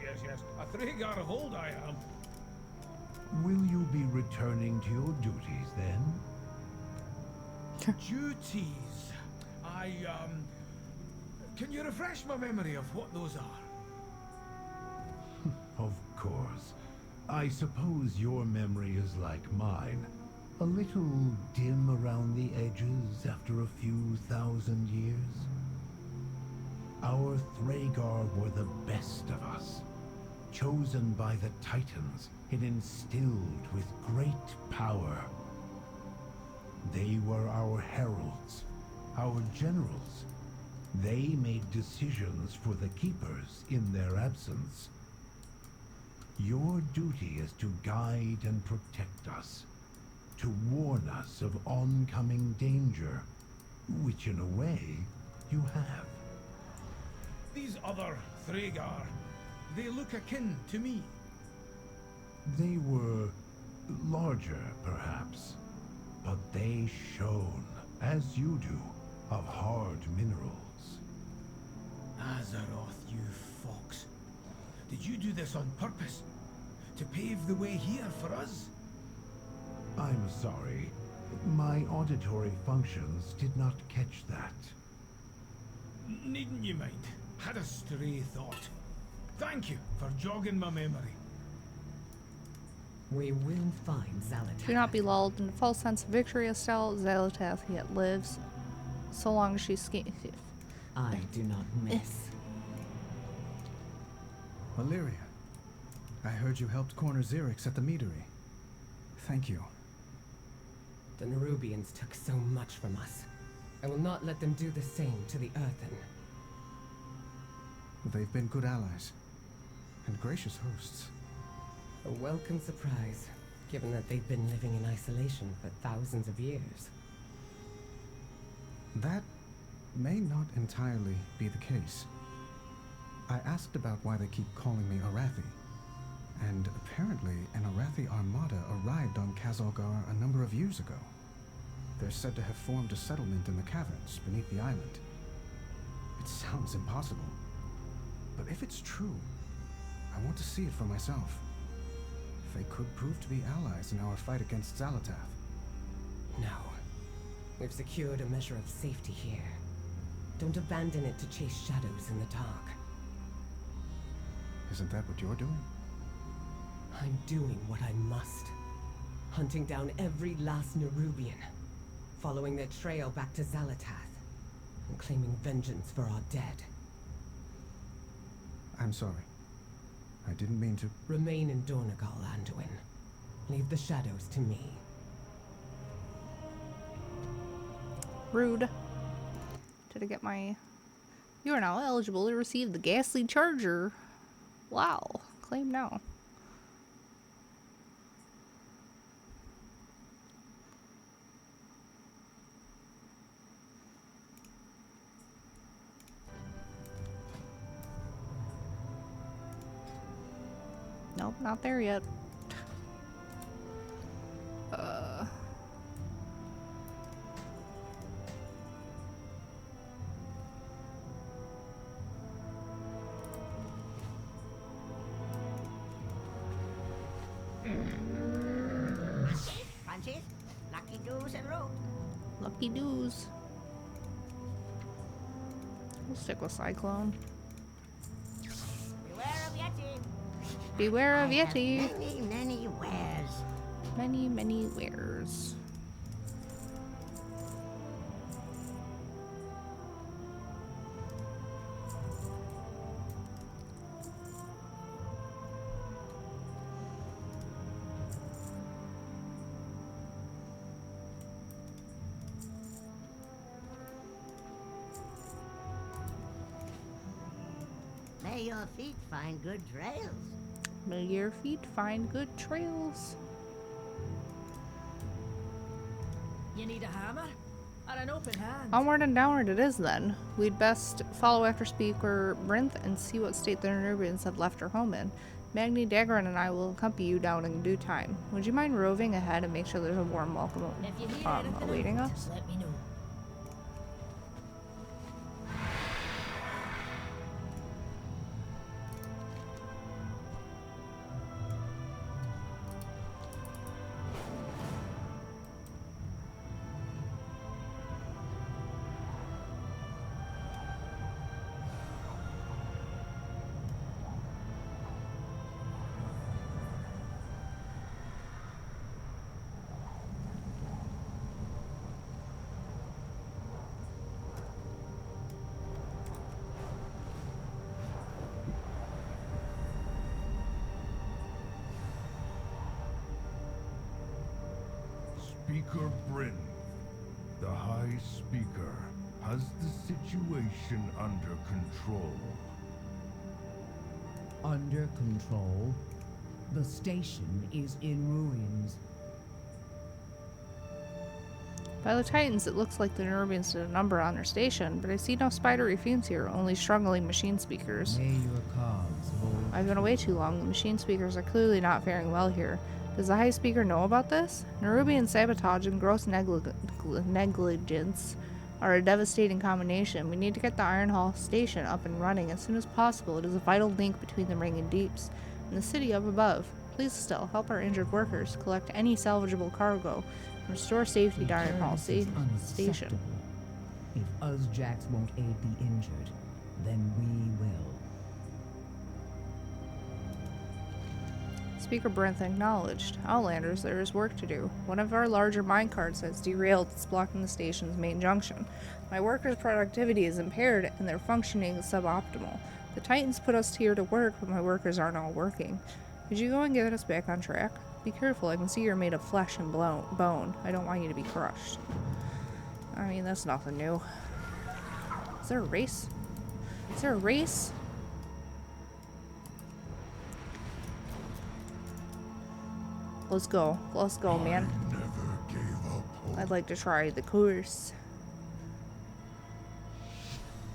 A Thragar of old I am.
Will you be returning to your duties then?
Duties? Can you refresh my memory of what those are?
Of course. I suppose your memory is like mine. A little dim around the edges after a few thousand years. Our Thragar were the best of us. Chosen by the Titans and instilled with great power. They were our heralds, our generals. They made decisions for the Keepers in their absence. Your duty is to guide and protect us, to warn us of oncoming danger, which in a way you have.
These other Thragar, they look akin to me.
They were larger, perhaps, but they shone, as you do, of hard minerals.
Azeroth, you fox. Did you do this on purpose? To pave the way here for us?
I'm sorry. My auditory functions did not catch that.
Needn't you mind. Had a stray thought. Thank you for jogging my memory.
We will find Xalatath.
Do not be lulled in a false sense of victory, Estelle. Xalatath yet lives. So long as she
I do not miss.
Valyria, I heard you helped corner Xerix at the meadery. Thank you.
The Nerubians took so much from us. I will not let them do the same to the Earthen.
They've been good allies, and gracious hosts.
A welcome surprise, given that they've been living in isolation for thousands of years.
That may not entirely be the case. I asked about why they keep calling me Arathi, and apparently an Arathi armada arrived on Khazalgar a number of years ago. They're said to have formed a settlement in the caverns beneath the island. It sounds impossible, but if it's true, I want to see it for myself. They could prove to be allies in our fight against Xalatath.
No. We've secured a measure of safety here. Don't abandon it to chase shadows in the dark.
Isn't that what you're doing?
I'm doing what I must. Hunting down every last Nerubian. Following their trail back to Xalatath. And claiming vengeance for our dead.
I'm sorry. I didn't mean to...
Remain in Dornagol, Anduin. Leave the shadows to me.
Rude. Did I get my... You are now eligible to receive the Ghastly Charger. Wow. Claim now. Nope, not there yet.
Francis, lucky doos and road.
Lucky doos. We'll stick with Cyclone.
Beware of Yeti.
Beware of
I have
Yeti.
Many, many wares.
Many, many wares.
May your feet find good trails.
May your feet find good trails.
You need a hammer? Or an open hand?
Onward and downward it is then. We'd best follow after Speaker Brinth and see what state the Nerubians have left her home in. Magni, Dagran, and I will accompany you down in due time. Would you mind roving ahead and make sure there's a warm welcome
If you hear anything
awaiting
else,
us?
just let me know.
Speaker Bryn, the High Speaker, has the situation under control.
Under control? The station is in ruins.
By the Titans, it looks like the Nerubians did a number on their station, but I see no spidery fiends here, only struggling machine speakers.
May your cause hold.
I've been away too long. The machine speakers are clearly not faring well here. Does the High Speaker know about this? Nerubian sabotage and gross negligence are a devastating combination. We need to get the Iron Hall station up and running as soon as possible. It is a vital link between the Ring and Deeps and the city up above. Please, Estelle, help our injured workers, collect any salvageable cargo, and restore safety to Iron Hall station.
Unacceptable. If Uzjax won't aid the injured, then we will.
Speaker Brinth acknowledged. Outlanders, there is work to do. One of our larger minecarts has derailed. It's blocking the station's main junction. My workers' productivity is impaired and their functioning is suboptimal. The Titans put us here to work, but my workers aren't all working. Could you go and get us back on track? Be careful, I can see you're made of flesh and bone. I don't want you to be crushed. I mean, that's nothing new. Is there a race? Is there a race? Let's go. Let's go, man. I'd like to try the course.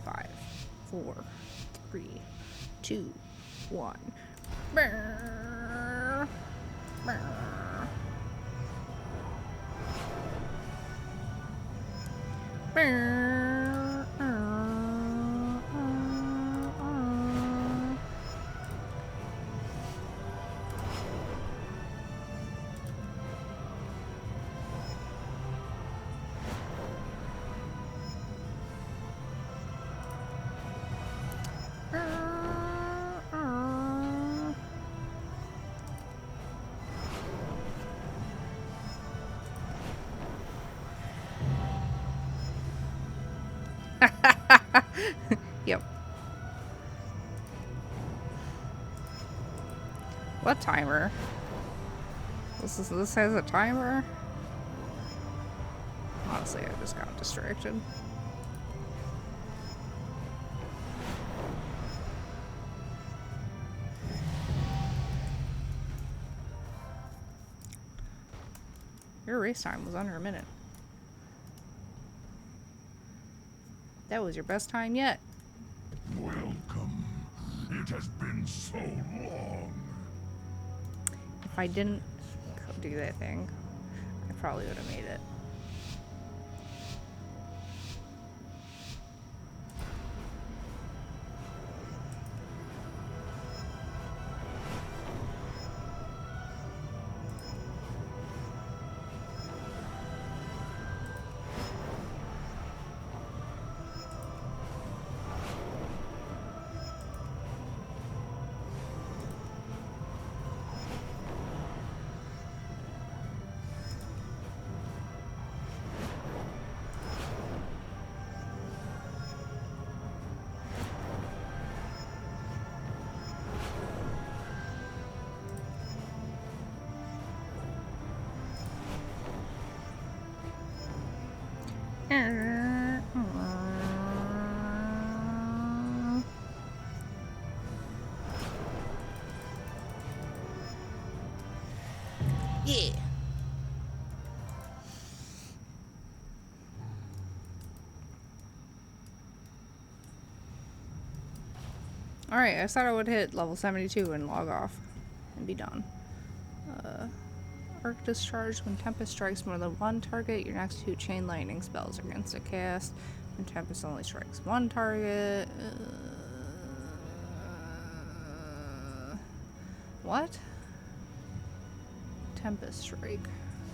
5, 4, 3, 2, 1. Brr. Brr. Brr. Yep. What timer? This has a timer? Honestly, I just got distracted. Your race time was under a minute. That was your best time yet.
Welcome. It has been so long.
If I didn't do that thing. probably would have made it. Yeah. Alright, I thought I would hit level 72 and log off and be done. Arc Discharge. When Tempest strikes more than one target, your next 2 Chain Lightning spells are instant cast. When Tempest only strikes one target... what? Tempest Strike.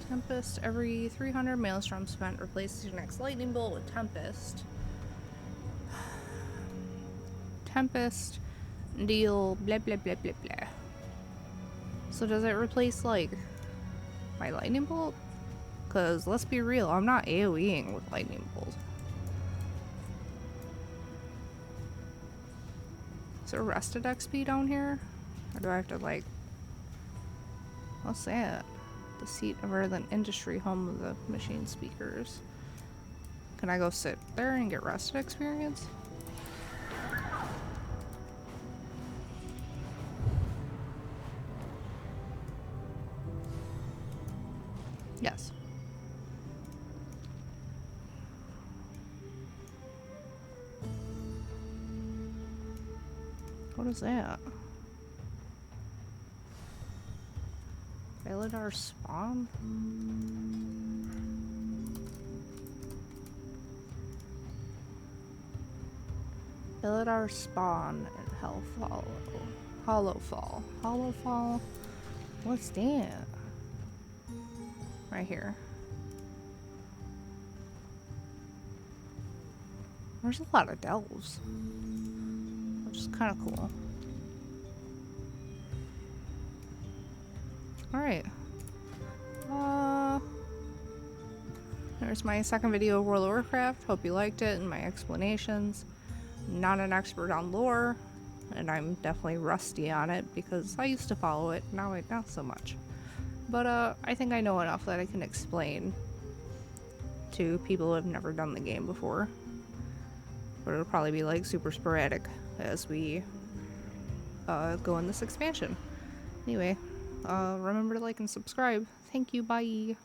Tempest. Every 300 Maelstrom spent replaces your next Lightning Bolt with Tempest. Tempest. Deal blah blah blah blah blah. So does it replace like my Lightning Bolt? Cause let's be real, I'm not AoEing with Lightning Bolt. Is there rested XP down here? Or do I have to like, what's that? The seat of Earthen Industry, home of the machine speakers. Can I go sit there and get rested experience? Yes. What is that? Valadar spawn? Valadar spawn and Hellfall. Hollowfall. Hollowfall? What's that? Right here. There's a lot of delves, which is kind of cool. Alright. There's my second video of World of Warcraft. Hope you liked it and my explanations. Not an expert on lore, and I'm definitely rusty on it because I used to follow it, now not so much. But I think I know enough that I can explain to people who have never done the game before. But it'll probably be like super sporadic as we go in this expansion. Anyway, remember to like and subscribe. Thank you, bye!